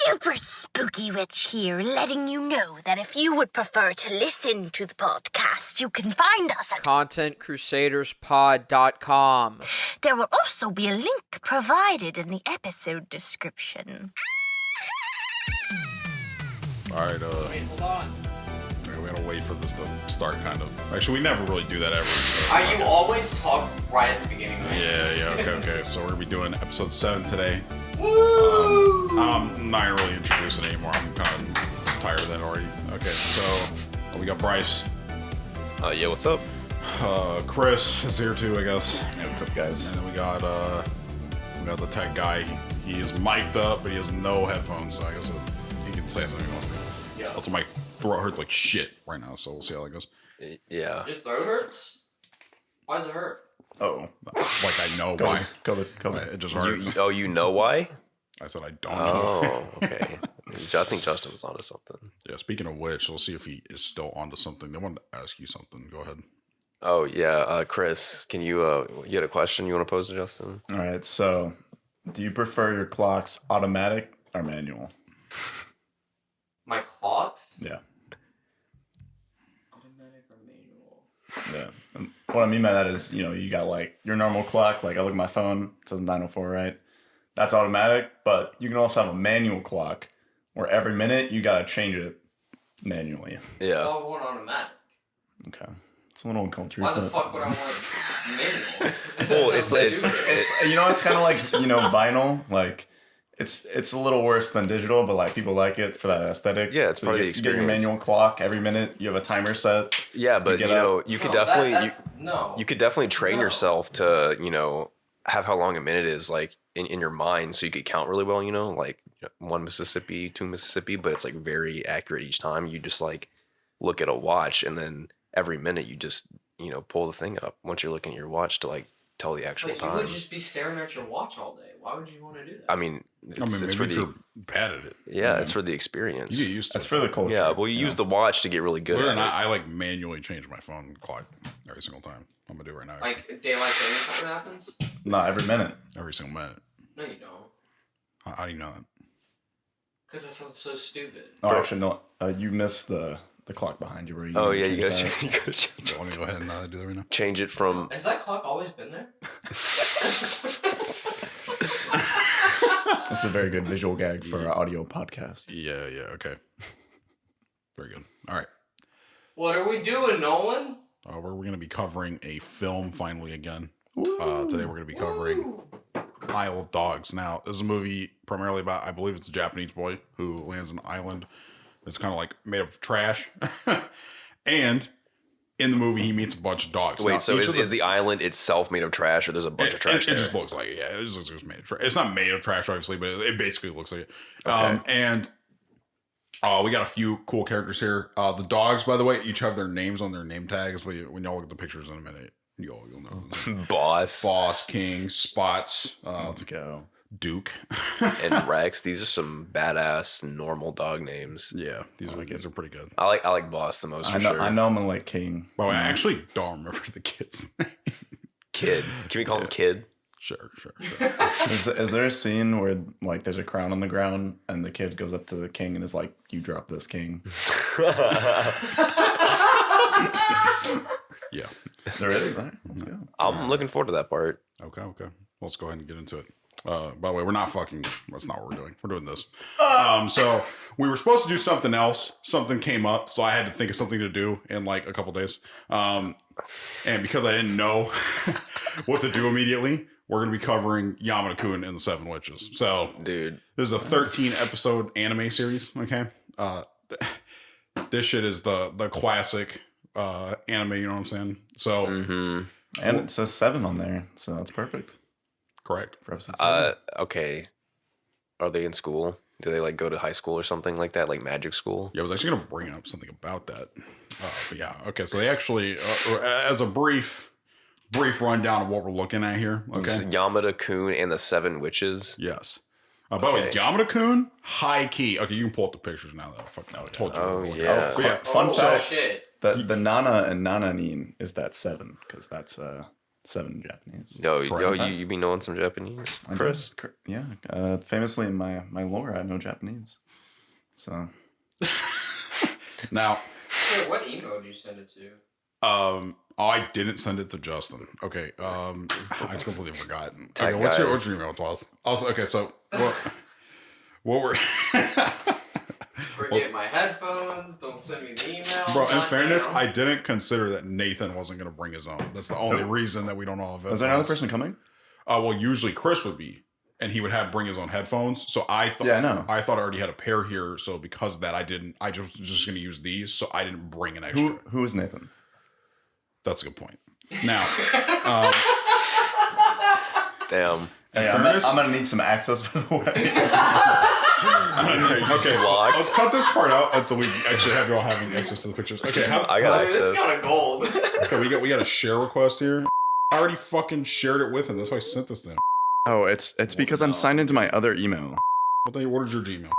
Super Spooky Witch here, letting you know that if you would prefer to listen to the podcast, you can find us at ContentCrusadersPod.com. There will also be a link provided in the episode description. All right, Wait, hold on. we gotta wait for this to start, kind of. Actually, we never really do that ever. So You always talk right at the beginning of it. Yeah, okay. So we're gonna be doing episode 7 today. Woo! I'm not gonna really introduce it anymore. I'm kind of tired of that already. Okay, so we got Bryce. Yeah, what's up? Kris is here too, I guess. Hey, what's up, guys? And then we got the tech guy. He is mic'd up, but he has no headphones, so I guess he can say something he wants to. Yeah. Also, my throat hurts like shit right now, so we'll see how that goes. Yeah. Your throat hurts? Why does it hurt? Oh, like I know why. Go. It just hurts. You know why? I said I don't know. Oh, okay. I think Justin was onto something. Yeah, speaking of which, we'll see if he is still onto something. They wanted to ask you something. Go ahead. Oh, yeah. Kris, can you had a question you want to pose to Justin? All right, so do you prefer your clocks automatic or manual? My clocks? Yeah. Automatic or manual? Yeah. And what I mean by that is, you got like your normal clock, like I look at my phone, it says 9:04, right? That's automatic, but you can also have a manual clock where every minute you got to change it manually. Yeah. I want automatic. Okay. It's a little uncultured. Why the but- fuck would I want manual? Well, it's it's it's kind of like, vinyl, like it's a little worse than digital, but like people like it for that aesthetic. Yeah, it's part of the You get your experience. manual clock every minute, you have a timer set. Yeah, but you could you could definitely train yourself to, have how long a minute is like in your mind, so you could count really well, like 1 Mississippi, 2 Mississippi, but it's like very accurate each time. You just like look at a watch, and then every minute you just, pull the thing up once you're looking at your watch to like tell the actual But time. you would just be staring at your watch all day. Why would you want to do that? I mean, it's maybe for if the you're bad at it. it's for the experience. You get used to That's it. for the culture. Yeah, well, you use the watch to get really good Believe it at or not, it. I like manually change my phone clock every single time. I'm gonna do it right now. Actually. Like daylight savings time happens? Not every minute. Every single minute. No, you don't. How do you know that? Because that sounds so stupid. Oh, actually, no. You missed the clock behind you. Where you Oh yeah, you change gotta that. change So let me go ahead and do that right now. change it from. Has that clock always been there? That's a very good visual gag for our audio podcast. Yeah, okay. Very good. All right. What are we doing, Nolan? We're going to be covering a film finally again. Today we're going to be covering Isle of Dogs. Now, this is a movie primarily about, I believe it's a Japanese boy who lands on an island that's kind of like made of trash. And in the movie, he meets a bunch of dogs. Wait, Now, so each of is the island itself made of trash, or there's a bunch of trash it there? just looks like it. Yeah, it just looks like it's made of trash. It's not made of trash, obviously, but it basically looks like it. Okay. And we got a few cool characters here. The dogs, by the way, each have their names on their name tags, but when y'all look at the pictures in a minute, you'll know. Boss Boss, King, Spots, Let's go. Duke. and Rex. These are some badass normal dog names. Yeah, these are pretty good. I like Boss the most. I For know. sure. I know him like King. By the way, I actually don't remember the kid's name. Kid. Can we call him Kid? Sure. Is there a scene where like there's a crown on the ground and the kid goes up to the king and is like, "You drop this, king"? Yeah. There is. All right, let's go. I'm looking forward to that part. Okay. Let's go ahead and get into it. By the way, we're not fucking. That's not what we're doing. We're doing this. So we were supposed to do something else. Something came up, so I had to think of something to do in like a couple days. And because I didn't know what to do immediately, we're gonna be covering Yamada-kun and the 7 Witches. So, Dude, this is a 13 episode anime series. Okay. This shit is the classic anime. You know what I'm saying? So, And it says 7 on there, so that's perfect correct. for episode 7. okay. Are they in school? Do they like go to high school or something like that, like magic school? Yeah, I was actually going to bring up something about that. But yeah, okay. So they actually, as a brief rundown of what we're looking at here. Okay. So Yamada-kun and the 7 Witches. Yes. By the way, Yamada-kun, high key. Okay, you can pull up the pictures now that I fucking told you. Oh, what we're looking yeah. at. But Fun fact: shit. the Nana and Nananin is that 7 because that's 7 in Japanese. You be knowing some Japanese, Kris? Yeah. Famously in my lore, I know Japanese. So. Now. Wait, what email did you send it to? I didn't send it to Justin. Okay. I completely forgot. Okay, That what's guy. your email, Twas? Also, okay, so what were Forget my headphones. Don't send me the email. Bro, in fairness, I didn't consider that Nathan wasn't going to bring his own. That's the only reason that we don't all have headphones. Is there another person coming? Well, usually Kris would be, and he would bring his own headphones. So I thought, Yeah, I know. I thought I already had a pair here. So because of that, I just going to use these. So I didn't bring an extra. Who is Nathan? That's a good point. Now, Damn. Hey, I'm gonna need some access, by the way. okay, Locked. let's cut this part out until we actually have you all having access to the pictures. Okay, I got This access. is kind of gold. okay, we got a share request here. I already fucking shared it with him. That's why I sent this to him. Oh, it's because I'm signed into my other email. What is your Gmail?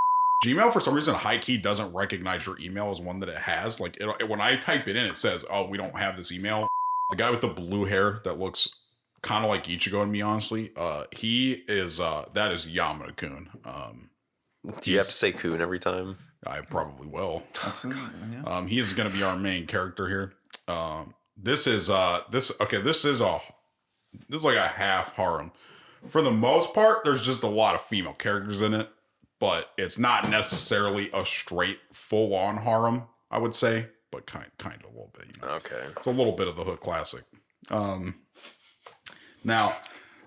Gmail, for some reason, high key doesn't recognize your email as one that it has. Like, when I type it in, it says, "Oh, we don't have this email." The guy with the blue hair that looks kind of like Ichigo to me, honestly. He is that is Yamada-kun. Do you have to say "kun" every time? I probably will. That's yeah. He is going to be our main character here. This is like a half harem. For the most part, there's just a lot of female characters in it, but it's not necessarily a straight full-on harem, I would say, but kind of a little bit. You know? Okay. It's a little bit of the Hood classic. Now,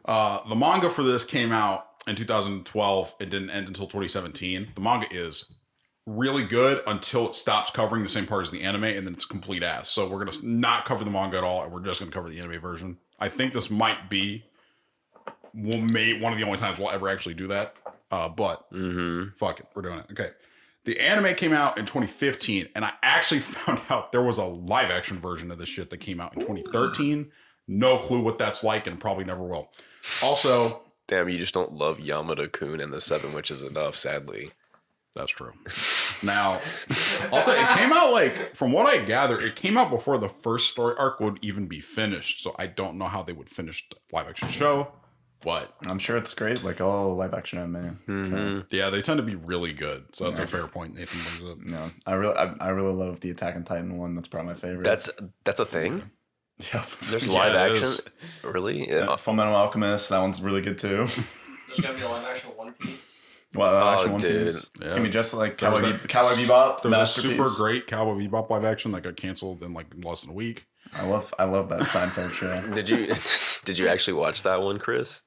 the manga for this came out in 2012. It didn't end until 2017. The manga is really good until it stops covering the same part as the anime, and then it's complete ass. So we're going to not cover the manga at all, and we're just going to cover the anime version. I think this might be one of the only times we'll ever actually do that. But fuck it, we're doing it. Okay. The anime came out in 2015, and I actually found out there was a live action version of this shit that came out in 2013. No clue what that's like, and probably never will. Also, Damn, you just don't love Yamada-kun and the 7 Witches enough, sadly. that's true. Now, also, it came out like, from what I gather, it came out before the first story arc would even be finished. So I don't know how they would finish the live action show, but I'm sure it's great, like all live action anime. So, yeah, they tend to be really good. So that's a fair point. Nathan brings it up. no, I really love the Attack on Titan one. That's probably my favorite. That's a thing? Yep. There's Yeah, live it action? is. Really? Yeah, Full Metal Alchemist. That one's really good too. There's gonna be a live action One Piece. Well, action One dude. Piece. Yeah. It's gonna be just like There was Cowboy Bebop. There was a Masterpiece. super great Cowboy Bebop live action that got canceled in like less than a week. I love that Seinfeld show. Did you actually watch that one, Kris?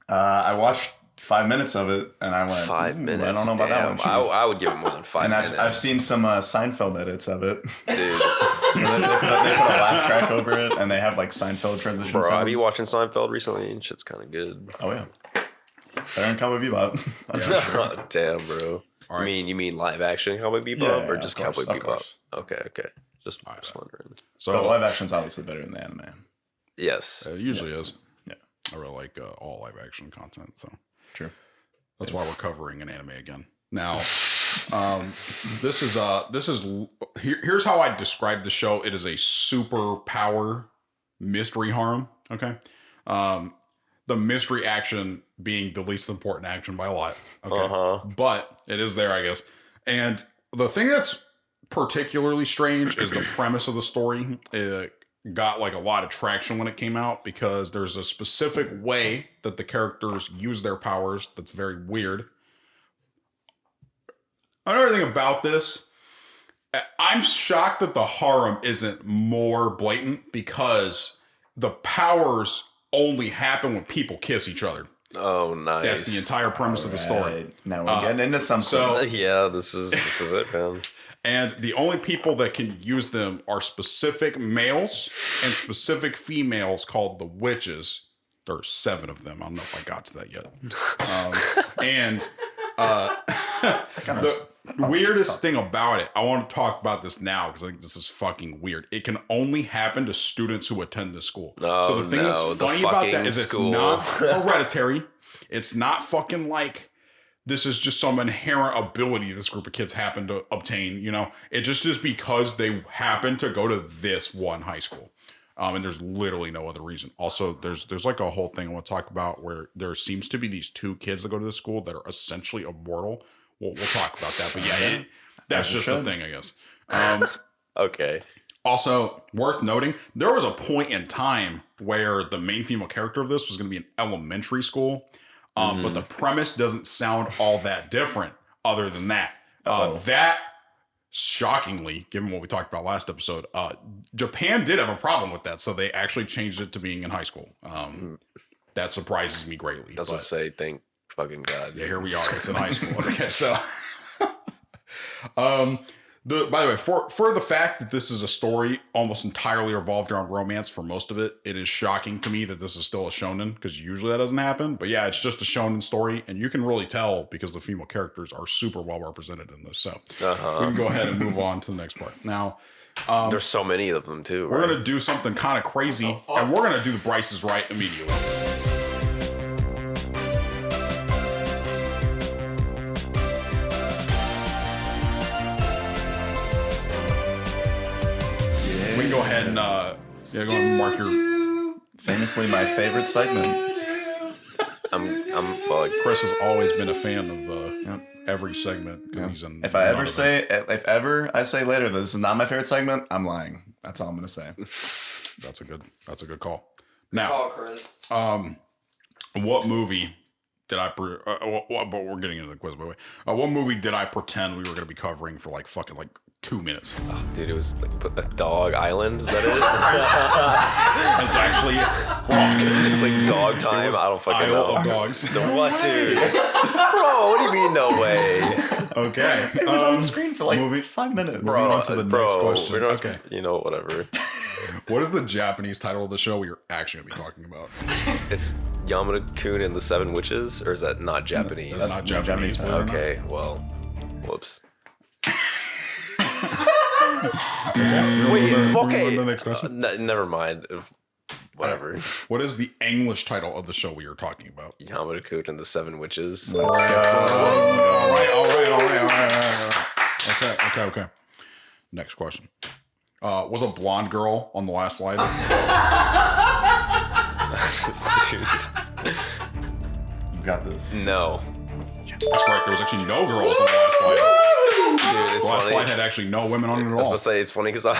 I watched 5 minutes of it, and I went 5 minutes. I don't know about that one. Damn. I would give it more than 5 And minutes. I've seen some Seinfeld edits of it. Dude, Where they put a laugh track over it, and they have like Seinfeld transition bro, sounds. I've been watching Seinfeld recently, and shit's kind of good. Oh yeah, better than Cowboy Bebop. That's for sure. Damn, bro. All right. You mean live action Cowboy Bebop Yeah, or yeah, just of course, Cowboy of Bebop? course. Okay. Just wondering. The So live action's obviously better than the anime. Yes. it usually is. Yeah. I really like all live action content. So True. that's why we're covering an anime again. Now, this is here's how I describe the show. It is a superpower mystery harem. Okay. The mystery action being the least important action by a lot. Okay. But it is there, I guess. And the thing that's particularly strange is the premise of the story. It got like a lot of traction when it came out because there's a specific way that the characters use their powers that's very weird. Another thing about this, I'm shocked that the harem isn't more blatant because the powers only happen when people kiss each other. Oh, nice. That's the entire premise of the story. Right. Now we're getting into something. So, Yeah, this is it, man. and the only people that can use them are specific males and specific females called the witches. There are 7 of them. I don't know if I got to that yet. The weirdest thing about it, I want to talk about this now because I think this is fucking weird. It can only happen to students who attend this school. So the thing that's funny about that is it's not hereditary. It's not fucking like this is just some inherent ability this group of kids happen to obtain, you know? It just is because they happen to go to this one high school. And there's literally no other reason. Also, there's like a whole thing I want to talk about where there seems to be these 2 kids that go to the school that are essentially immortal. We'll talk about that. But yeah, that's just the thing, I guess. Okay. Also, worth noting, there was a point in time where the main female character of this was going to be in elementary school. But the premise doesn't sound all that different other than that. That, shockingly, given what we talked about last episode, Japan did have a problem with that. So they actually changed it to being in high school. That surprises me greatly. That's what I say. Thank fucking God. Yeah, here we are. It's in high school. Okay, so... by the way, for the fact that this is a story almost entirely revolved around romance for most of it, it is shocking to me that this is still a shonen, because usually that doesn't happen. But yeah, it's just a shonen story, and you can really tell because the female characters are super well represented in this. So we can go ahead and move on to the next part. Now, there's so many of them too. We're going to do something kind of crazy, and we're going to do the Bryce is Right immediately. We can go ahead and go and mark your... Famously my favorite segment. I'm fucked. Kris has always been a fan of the every segment because he's in. If ever I say later that this is not my favorite segment, I'm lying. That's all I'm gonna say. That's a good call. Now, Oh, Kris. what movie did I? But we're getting into the quiz, by the way. What movie did I pretend we were gonna be covering for like fucking 2 minutes? Oh, dude, it was like a Dog Island. Is that it? It's actually wrong. It's like Dog Time. I don't fucking Isle know. of Dogs. The what, dude? Bro, what do you mean no way? Okay. It was on the screen for like 5 minutes. Bro, on to the next question. We're not, Okay. You know, whatever. What is the Japanese title of the show we are actually going to be talking about? It's Yamada-kun and the Seven Witches, or is that not Japanese? That's not Japanese. believe it or not. Okay, well, whoops. Okay. Wait, okay. The next question. Never mind. Whatever. What is the English title of the show we are talking about? Yamada-kun and the Seven Witches. Let's go. All right. Okay. Next question. Was a blonde girl on the last slide? You got this. No. That's correct. There was actually no girls on the last slide. Dude, it's The last funny. slide had actually no women on it at I was all. gonna say it's funny because I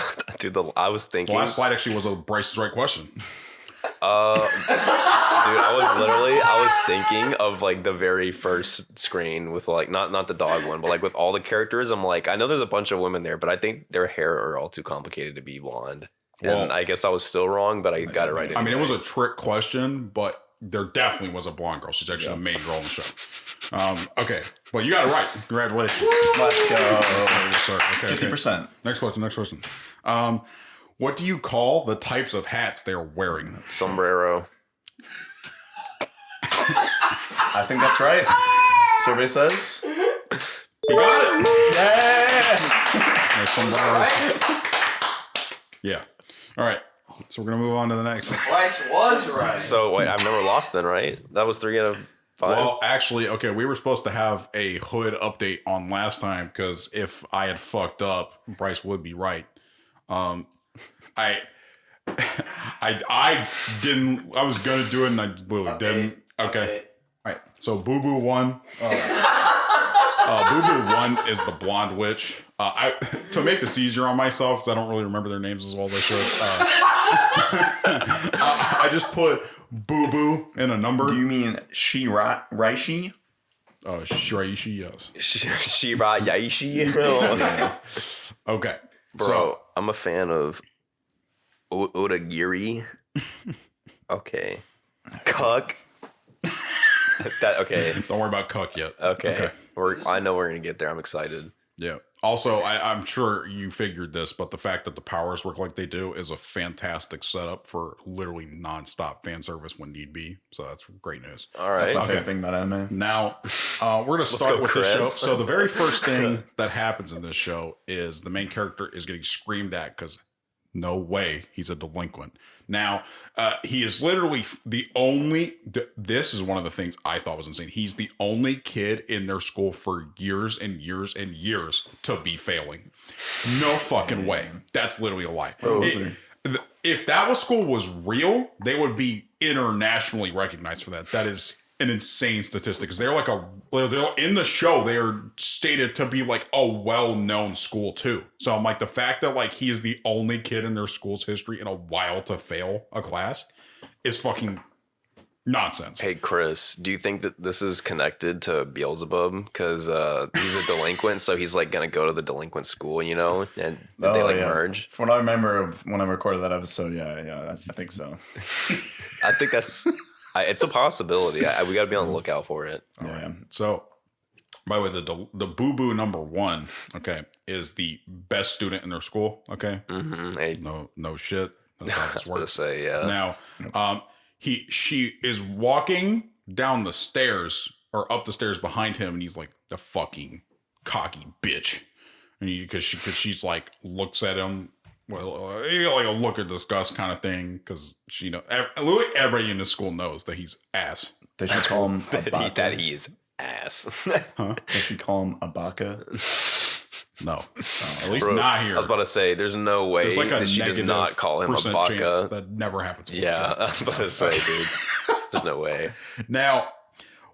was The thinking. last slide actually was a Bryce is Right question. Dude, I was thinking of like the very first screen with like not the dog one, but like with all the characters. I'm like, I know there's a bunch of women there, but I think their hair are all too complicated to be blonde. Well, and I guess I was still wrong, but I got it right. I mean, it was a trick question, but there definitely was a blonde girl. She's actually the main girl in the show. Okay, but you got it right. Congratulations. Let's go. Okay, 50%. Next question. What do you call the types of hats they're wearing? Sombrero. I think that's right. Survey says. You got it. Yeah. There's sombrero. Yeah. All right. So we're gonna move on to the next. Bryce was right. So wait, I've never lost then, right? That was 3 out of 5. Well, actually, okay, we were supposed to have a hood update on last time because if I had fucked up, Bryce would be right. I didn't. I was gonna do it, and I literally didn't. Okay. All right. So Boo Boo won. Boo Boo 1 is the blonde witch. To make this easier on myself, because I don't really remember their names as well as I should. I just put Boo Boo in a number. Do you mean Raishi? Shiraishi, yes. Shira Yaishi. Okay. Bro, So, I'm a fan of Odagiri. Okay. Cuck. Okay. don't worry about Cuck yet. Okay. I know we're gonna get there. I'm excited. Yeah. Also, I'm sure you figured this, but the fact that the powers work like they do is a fantastic setup for literally nonstop fan service when need be. So that's great news. All right. That's my favorite thing about anime. Now, we're going to start go, with this show. Kris. So the very first thing that happens in this show is the main character is getting screamed at because no way he's a delinquent. Now, he is literally the only, this is one of the things I thought was insane. He's the only kid in their school for years and years and years to be failing. No fucking way. That's literally a lie. if that school was real, they would be internationally recognized for that. That is an insane statistic because they're in the show, they are stated to be like a well-known school too. So I'm like, the fact that like he is the only kid in their school's history in a while to fail a class is fucking nonsense. Hey, Kris, do you think that this is connected to Beelzebub? Because he's a delinquent, so he's like going to go to the delinquent school, you know? And they merge. From what I remember of when I recorded that episode, yeah, I think so. I think it's a possibility. We got to be on the lookout for it. All right. So, by the way, the boo-boo number 1, okay, is the best student in their school, okay? Mm-hmm. Hey. No shit. That's how this works. Say, yeah. Now, she is walking down the stairs or up the stairs behind him, and he's like, the fucking cocky bitch. And because she's like, looks at him, well, like a look of disgust kind of thing, because she know everybody in this school knows that he's ass. They should call him that he is ass. Huh? They should call him Abaka. No, at least not here. I was about to say, there's no way that she does not call him a baka. That never happens. Yeah, I was about to say, dude. There's no way. Now,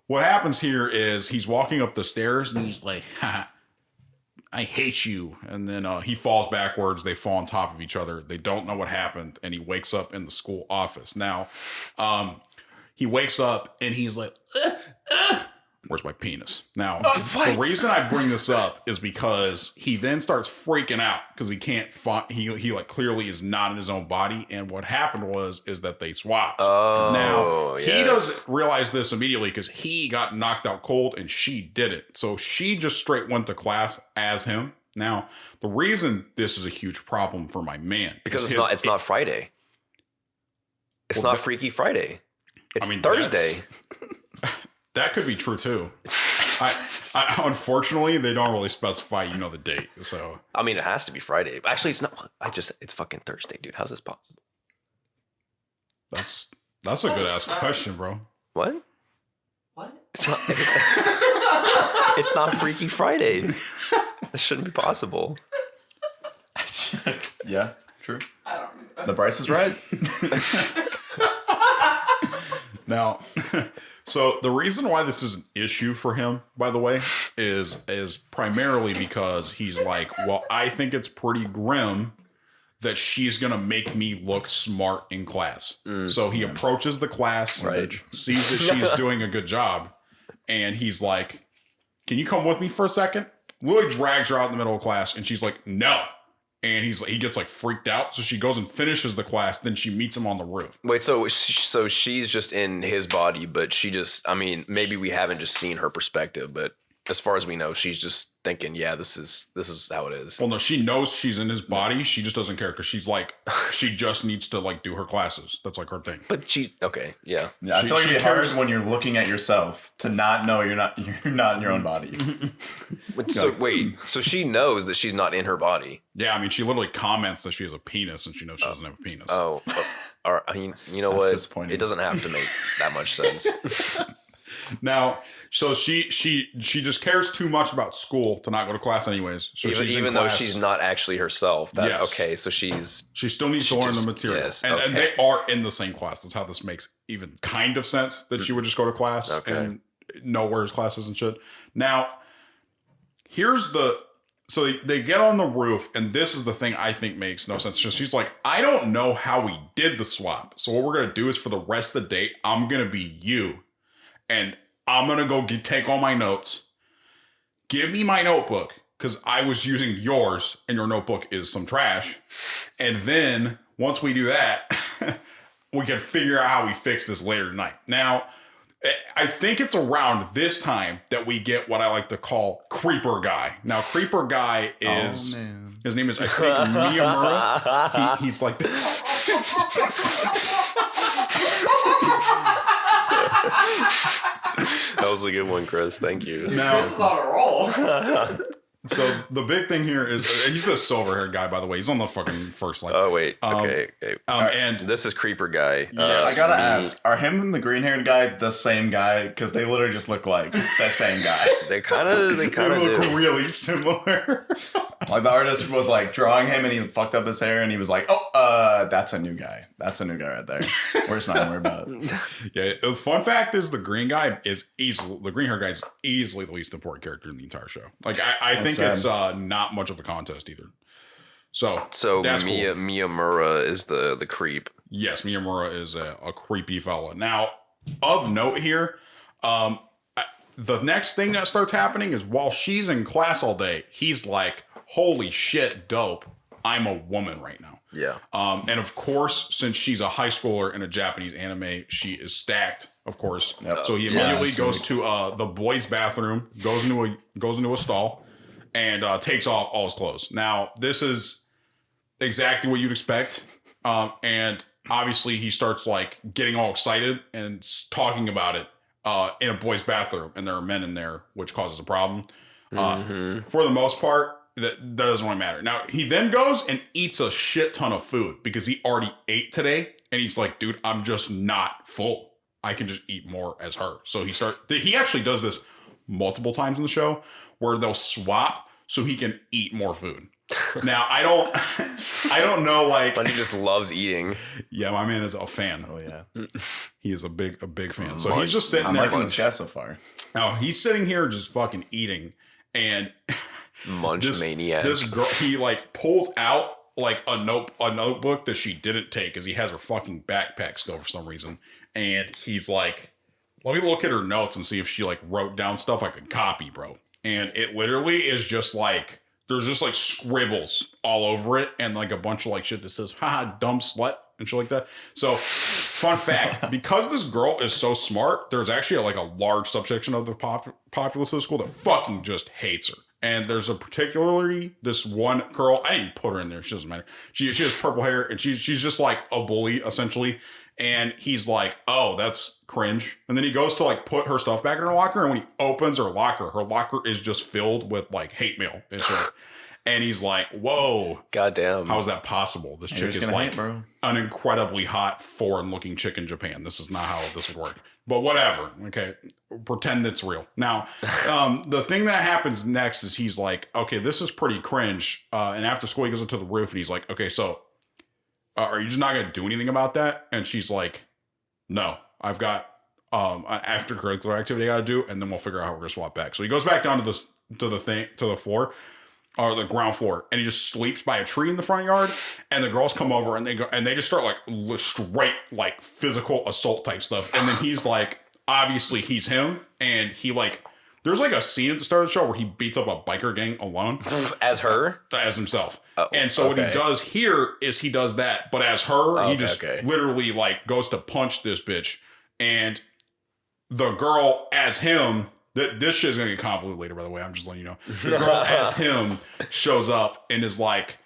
what happens here is he's walking up the stairs and he's like, I hate you. And then he falls backwards. They fall on top of each other. They don't know what happened. And he wakes up in the school office. Now, he wakes up and he's like, where's my penis? Now, the reason I bring this up is because he then starts freaking out because he can't find, he like clearly is not in his own body. And what happened is that they swapped. Now, he doesn't realize this immediately because he got knocked out cold and she didn't. So she just straight went to class as him. Now, the reason this is a huge problem for my man. Because it's not Friday. It's not Freaky Friday. It's Thursday. That could be true too. I unfortunately they don't really specify, the date. So I mean, it has to be Friday. Actually, it's not. It's fucking Thursday, dude. How's this possible? That's a good ass question, bro. What? What? It's not Freaky Friday. This shouldn't be possible. Yeah, true. I don't know. The Bryce is right. Now, so the reason why this is an issue for him, by the way, is primarily because he's like, well, I think it's pretty grim that she's going to make me look smart in class. So he approaches the class, sees that she's doing a good job, and he's like, can you come with me for a second? Literally drags her out in the middle of class, and she's like, no. And he gets like freaked out. So she goes and finishes the class. Then she meets him on the roof. Wait, so she's just in his body, but maybe we haven't just seen her perspective, but as far as we know, she's just thinking, yeah, this is how it is. Well, no, she knows she's in his body. She just doesn't care because she's like, she just needs to like do her classes. That's like her thing. But okay, yeah. I feel like it'd be hard when you're looking at yourself to not know you're not in your own body. So she knows that she's not in her body. Yeah, I mean, she literally comments that she has a penis and she knows she doesn't have a penis. All right, you know what? It doesn't have to make that much sense. Now, so she just cares too much about school to not go to class anyways. So even though she's not actually herself. Okay, so she still needs to learn the material. Yes, and they are in the same class. That's how this makes even kind of sense that she would just go to class and know where his class is and shit. Now, so they get on the roof, and this is the thing I think makes no sense. She's like, I don't know how we did the swap. So what we're going to do is for the rest of the day, I'm going to be you. And I'm going to go take all my notes. Give me my notebook because I was using yours and your notebook is some trash. And then once we do that, we can figure out how we fix this later tonight. Now, I think it's around this time that we get what I like to call Creeper Guy. Now, Creeper Guy is, his name is, I think, Miyamura. He's like, that was a good one, Kris. Thank you. Now, Kris is on a roll. So the big thing here is he's the silver haired guy, by the way. He's on the fucking first line. Oh wait, okay. And this is Creeper Guy. I gotta ask: are him and the green haired guy the same guy? Because they literally just look like the same guy. They kind of look really similar. Like the artist was like drawing him and he fucked up his hair and he was like, oh, that's a new guy. That's a new guy right there. We're just not gonna worry about it. Yeah, the fun fact is the green hair guy is easily the least important character in the entire show. Like I think sad. it's not much of a contest either. So that's cool. Miyamura is the creep. Yes, Miyamura is a creepy fella. Now, of note here, the next thing that starts happening is while she's in class all day, he's like, holy shit, dope. I'm a woman right now. Yeah. And of course, since she's a high schooler in a Japanese anime, she is stacked, of course. Yep. So he immediately goes to the boys' bathroom, goes into a stall, and takes off all his clothes. Now, this is exactly what you'd expect. And obviously, he starts like getting all excited and talking about it in a boys' bathroom, and there are men in there, which causes a problem. For the most part, that doesn't really matter. Now, he then goes and eats a shit ton of food because he already ate today, and he's like, dude, I'm just not full. I can just eat more as her. So he actually does this multiple times in the show where they'll swap so he can eat more food. Now, I don't know, like... But he just loves eating. Yeah, my man is a fan. Oh, yeah. He is a big fan. So he's just sitting there. I'm liking the chat so far. Oh, he's sitting here just fucking eating. And... Munch maniac. This girl, he like pulls out like a notebook that she didn't take because he has her fucking backpack still for some reason. And he's like, let me look at her notes and see if she like wrote down stuff I could copy, bro. And it literally is just like, there's just like scribbles all over it and like a bunch of like shit that says, haha, dumb slut and shit like that. So fun fact, because this girl is so smart, there's actually like a large subsection of the populace of the school that fucking just hates her. And there's particularly this one girl, I didn't put her in there, she doesn't matter. She has purple hair and she's just like a bully essentially. And he's like, oh, that's cringe. And then he goes to like put her stuff back in her locker. And when he opens her locker is just filled with like hate mail and shit. And he's like, whoa. Goddamn. How is that possible? This chick is like an incredibly hot foreign looking chick in Japan. This is not how this would work. But whatever. Okay. Pretend it's real. Now, the thing that happens next is he's like, okay, this is pretty cringe. And after school, he goes up to the roof and he's like, okay, so are you just not going to do anything about that? And she's like, no, I've got an extracurricular activity I got to do. And then we'll figure out how we're going to swap back. So he goes back down to the floor. Or the ground floor, and he just sleeps by a tree in the front yard. And the girls come over and they just start like straight like physical assault type stuff. And then he's like, obviously he's him, and he like there's like a scene at the start of the show where he beats up a biker gang alone as himself. Oh, and so what he does here is he does that, but as her, he just literally like goes to punch this bitch, and the girl as him. This shit is going to get convoluted later, by the way. I'm just letting you know. The girl as him shows up and is like,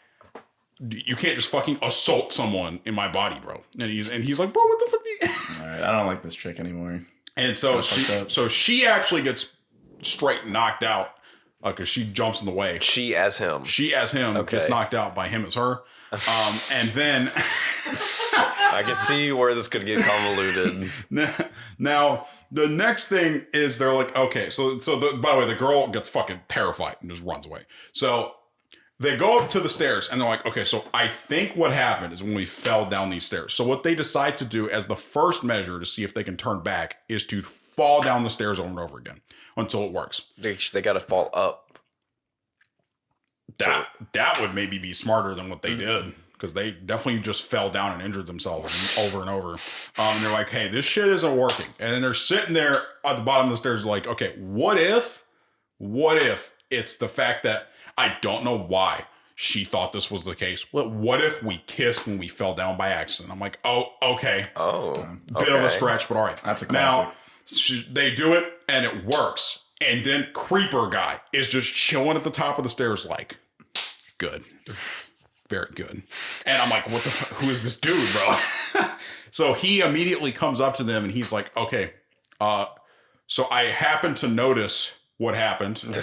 you can't just fucking assault someone in my body, bro. And he's like, bro, what the fuck do you... All right, I don't like this chick anymore. And so she actually gets straight knocked out because she jumps in the way. She as him gets knocked out by him as her. And then... I can see where this could get convoluted. Now, the next thing is they're like, okay, by the way, the girl gets fucking terrified and just runs away. So they go up to the stairs and they're like, okay, so I think what happened is when we fell down these stairs. So what they decide to do as the first measure to see if they can turn back is to fall down the stairs over and over again until it works. They got to fall up. That would maybe be smarter than what they did. Because they definitely just fell down and injured themselves over and over. And they're like, hey, this shit isn't working. And then they're sitting there at the bottom of the stairs like, okay, what if it's the fact that I don't know why she thought this was the case. What if we kissed when we fell down by accident? I'm like, oh, okay. Bit of a stretch, but all right. That's a classic. Now, they do it and it works. And then Creeper guy is just chilling at the top of the stairs like, good. Very good. And I'm like, what the fuck? Who is this dude, bro? So he immediately comes up to them and he's like, okay, so I happened to notice what happened. And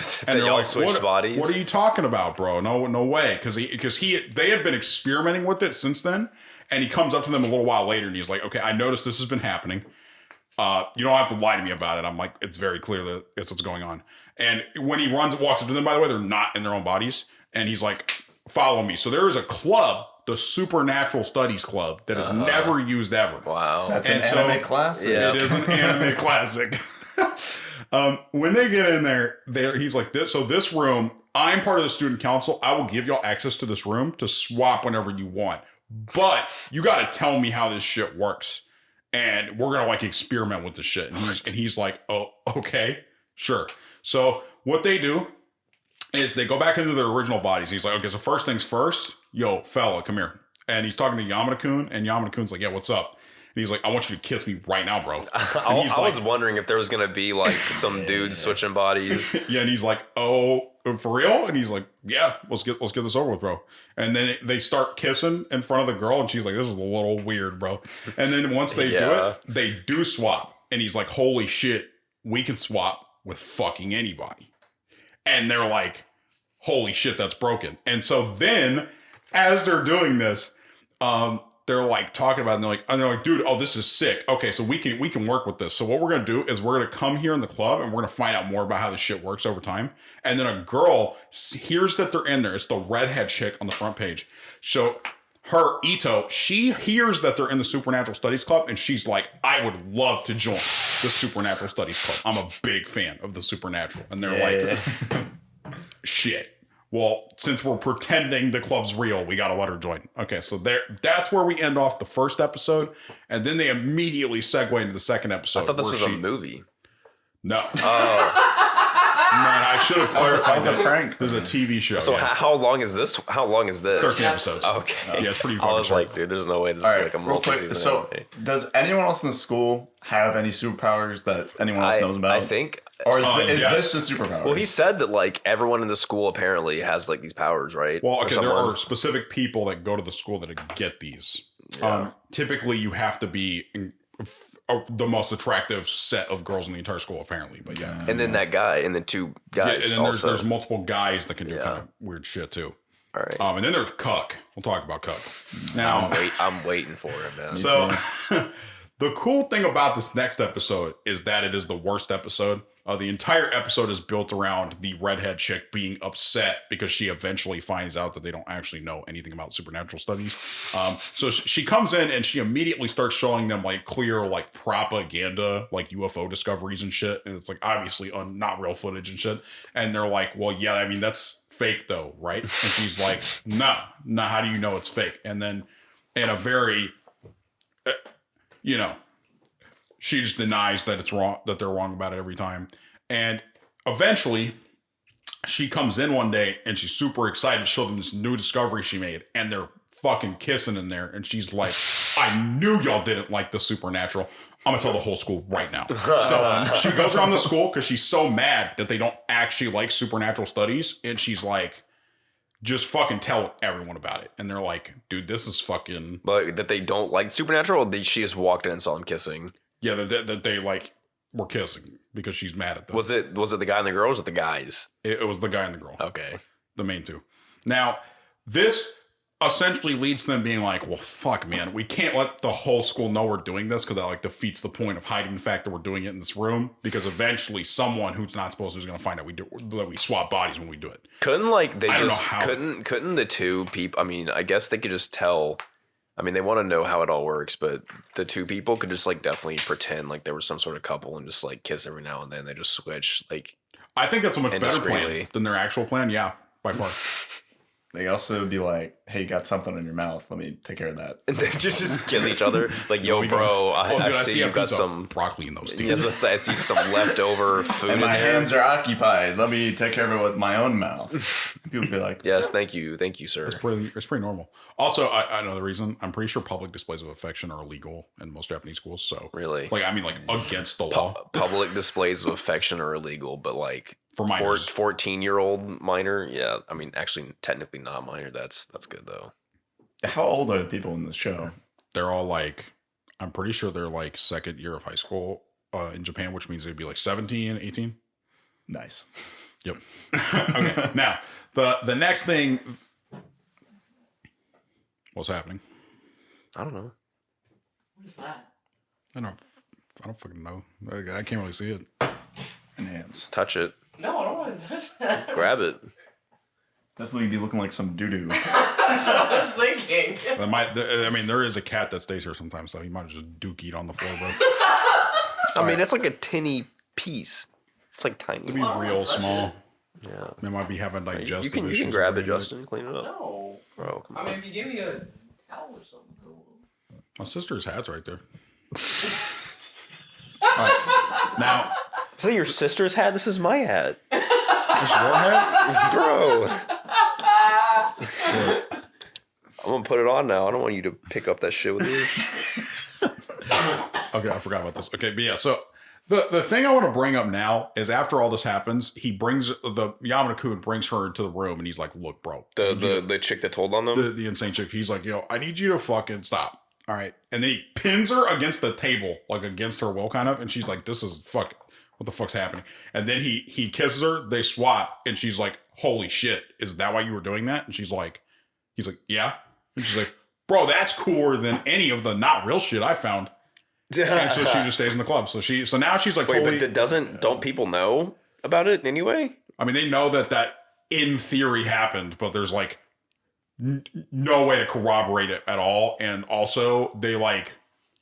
they all like, switched bodies. What are you talking about, bro? No way. Because they had been experimenting with it since then. And he comes up to them a little while later and he's like, okay, I noticed this has been happening. You don't have to lie to me about it. I'm like, it's very clear that it's what's going on. And when he walks up to them, by the way, they're not in their own bodies. And he's like, follow me. So there is a club, the Supernatural Studies Club, that is never used ever. Wow. That's an anime classic. Yeah. It is an anime classic. When they get in there, he's like, this room, I'm part of the student council. I will give y'all access to this room to swap whenever you want. But you got to tell me how this shit works. And we're going to like experiment with this shit. And he's like, oh, okay, sure. So what they do is they go back into their original bodies. He's like, okay, so first things first, yo, fella, come here. And he's talking to Yamada-kun, and Yamada-kun's like, yeah, what's up? And he's like, I want you to kiss me right now, bro. I was wondering if there was going to be like some dudes switching bodies. Yeah, and he's like, oh, for real? And he's like, yeah, let's get this over with, bro. And then they start kissing in front of the girl, and she's like, this is a little weird, bro. And then once they do it, they do swap. And he's like, holy shit, we can swap with fucking anybody. And they're like, holy shit, that's broken. And so then, as they're doing this, they're like talking about it, and they're like, dude, oh, this is sick. Okay, so we can work with this. So what we're gonna do is we're gonna come here in the club and we're gonna find out more about how this shit works over time. And then a girl hears that they're in there. It's the redhead chick on the front page. So her Ito, she hears that they're in the Supernatural Studies Club, and she's like, I would love to join the Supernatural Studies Club. I'm a big fan of the Supernatural. And they're like, shit. Well, since we're pretending the club's real, we got to let her join. Okay, so that's where we end off the first episode. And then they immediately segue into the second episode. I thought this was a movie. No. Oh. Man, I should have clarified that. A prank. There's a TV show. So how long is this? 13 episodes. Okay. Yeah, it's pretty fucking I was short. like, dude, there's no way this All is right, like a real quick. multi-season So, anime. does anyone else in the school have any superpowers that anyone else knows about? I think. Or is yes. this the superpower? Well, he said that like everyone in the school apparently has like these powers, right? Well, Or okay, there someone- are specific people that go to the school that get these. Typically, you have to be the most attractive set of girls in the entire school, apparently. But yeah. And then that guy, and then two guys. and then also. there's multiple guys that can do kind of weird shit too. All right. And then there's Cuck. We'll talk about Cuck. Now, I'm waiting for it, man. so the cool thing about this next episode is that it is the worst episode. The entire episode is built around the redhead chick being upset because she eventually finds out that they don't actually know anything about supernatural studies. So she comes in and she immediately starts showing them like clear like propaganda, like UFO discoveries and shit. And it's like obviously not real footage and shit. And they're like, well, yeah, I mean, that's fake though, right? And she's like, no, how do you know it's fake? And then in a very, she just denies that it's wrong, that they're wrong about it every time. And eventually she comes in one day and she's super excited to show them this new discovery she made. And they're fucking kissing in there. And she's like, I knew y'all didn't like the supernatural. I'm gonna tell the whole school right now. So she goes around the school because she's so mad that they don't actually like supernatural studies. And she's like, just fucking tell everyone about it. And they're like, dude, this is fucking... But that they don't like supernatural, or she just walked in and saw them kissing? Yeah, that they like were kissing because she's mad at them. Was it the guy and the girl, or was it the guys? It was the guy and the girl. Okay. The main two. Now, this essentially leads to them being like, well, fuck, man, we can't let the whole school know we're doing this because that like defeats the point of hiding the fact that we're doing it in this room, because eventually someone who's not supposed to is going to find out that we swap bodies when we do it. Couldn't like they I don't just know how. couldn't the two people? I mean, I guess they could just tell. I mean, they want to know how it all works, but the two people could just like definitely pretend like there was some sort of couple and just like kiss every now and then. They just switch like. I think that's a much better plan Indiscreetly. than their actual plan. Yeah, by far. They also be like, hey, you got something in your mouth. Let me take care of that. And they just kiss each other. Like, yo, bro, I see you got some broccoli in those teeth. Yes, I see some leftover food And in my there. hands are occupied. Let me take care of it with my own mouth. People be like, Yes, thank you, sir. It's pretty normal. Also, I know the reason. I'm pretty sure public displays of affection are illegal in most Japanese schools. So Really? like, I mean, like against the law. Public displays of affection are illegal, but like For minors. 14-year-old minor, yeah. I mean, actually, technically not minor. That's good though. how old are the people in this show? They're all like, I'm pretty sure they're like second year of high school in Japan, which means they'd be like 17, 18. Nice. Yep. Okay. Now, the next thing. What's happening? I don't know. What is that? I don't fucking know. I can't really see it. Enhance. Touch it. No, I don't want to touch that. Grab it. Definitely be looking like some doo-doo. That's what I was thinking. There is a cat that stays here sometimes, so he might just duke eat on the floor, bro. I mean, it's like a tinny piece. It's like tiny. It'd be real small. Yeah. They might be having digestive issues. You can grab it, Justin, and clean it up. No. Bro, come on. I mean, if you give me a towel or something. My sister's hat's right there. All right. Now, is that your sister's hat? This is my hat. this your hat? Bro. I'm going to put it on now. I don't want you to pick up that shit with you. Okay, I forgot about this. Okay, but yeah, so the thing I want to bring up now is after all this happens, the Yamada-kun brings her into the room and he's like, look, bro. The chick that told on them? The insane chick. He's like, yo, I need you to fucking stop. All right. And then he pins her against the table, like against her will kind of. And she's like, this is fuck. What the fuck's happening? And then he kisses her. They swap. And she's like, holy shit. Is that why you were doing that? And he's like, yeah. And she's like, bro, that's cooler than any of the not real shit I found. And so she just stays in the club. So now she's like, wait, but don't people know about it anyway? I mean, they know that in theory happened, but there's like no way to corroborate it at all. And also they like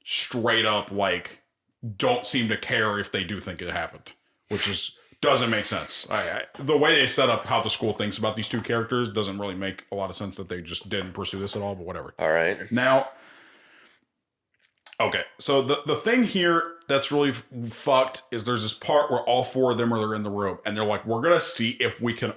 straight up like don't seem to care if they do think it happened, which doesn't make sense. The way they set up how the school thinks about these two characters doesn't really make a lot of sense that they just didn't pursue this at all, but whatever. All right. Now, okay, so the thing here that's really fucked is there's this part where all four of them are in the room, and they're like, we're going to see if we can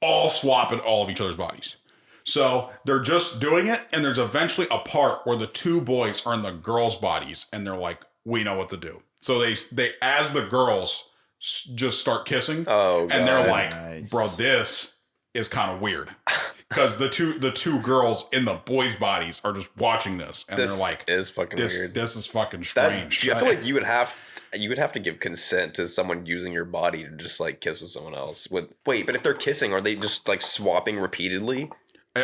all swap in all of each other's bodies. So they're just doing it, and there's eventually a part where the two boys are in the girls' bodies, and they're like, we know what to do. So they as the girls just start kissing, and they're like, nice. Bro, this is kind of weird. Because the two girls in the boys' bodies are just watching this, and they're like, "Is fucking weird. This is fucking strange." I feel like you would have to give consent to someone using your body to just like kiss with someone else. But if they're kissing, are they just like swapping repeatedly?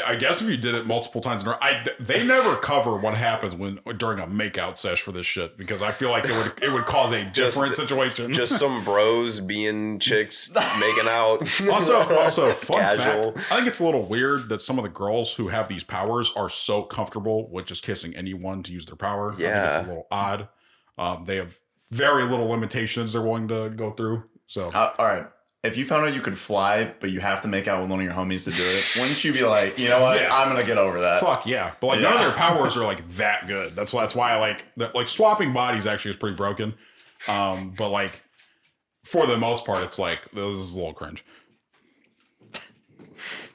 I guess if you did it multiple times in a row, they never cover what happens during a makeout sesh for this shit, because I feel like it would cause a different situation. Just some bros being chicks making out. Also, fun fact, I think it's a little weird that some of the girls who have these powers are so comfortable with just kissing anyone to use their power. Yeah. I think it's a little odd. They have very little limitations they're willing to go through. So, all right. If you found out you could fly, but you have to make out with one of your homies to do it, wouldn't you be like, you know what? Yeah. I'm gonna get over that. Fuck yeah! But like none of their powers are like that good. That's why I like swapping bodies actually is pretty broken. But like for the most part, it's like this is a little cringe.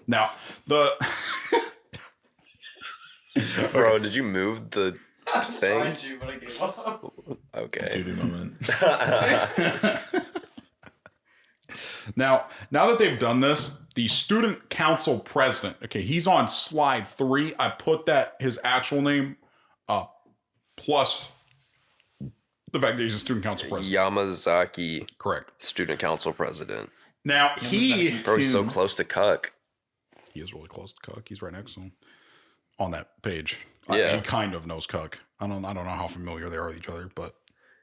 Now bro, did you move the thing? Trying to, but I gave up. Okay. Duty moment. Now that they've done this, the student council president, okay, he's on slide 3. I put his actual name plus the fact that he's a student council president. Yamazaki. Correct. Student council president. Now, he's so close to Cuck. He is really close to Cuck. He's right next to him on that page. Yeah. He kind of knows Cuck. I don't know how familiar they are with each other, but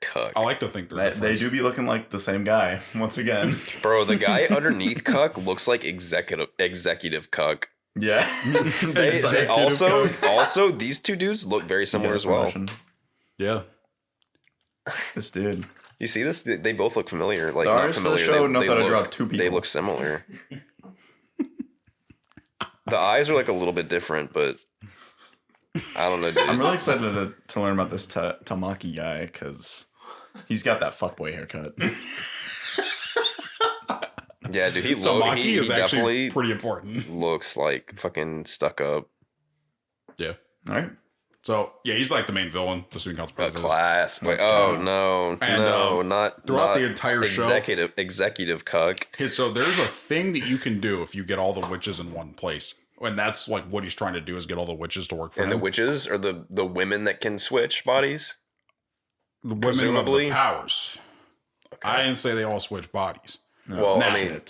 Cuck. I like to think they do be looking like the same guy once again. Bro, the guy underneath Cuck looks like executive Cuck. Yeah. they also these two dudes look very similar as well. Yeah. This dude. You see this? They both look familiar. Like the artist for the show knows how to draw two people. They look similar. The eyes are like a little bit different, but I don't know, dude. I'm really excited to learn about this Tamaki guy because he's got that fuckboy haircut. Yeah, dude, he is actually definitely pretty important. Looks like fucking stuck up. Yeah. All right. So yeah, he's like the main villain, the student council president. Class. Wait, not throughout the entire executive Cuck. So there's a thing that you can do if you get all the witches in one place. And that's like what he's trying to do is get all the witches to work for him. And the witches are the women that can switch bodies? The women presumably? Who have the powers. Okay. I didn't say they all switch bodies. No. Well, I mean...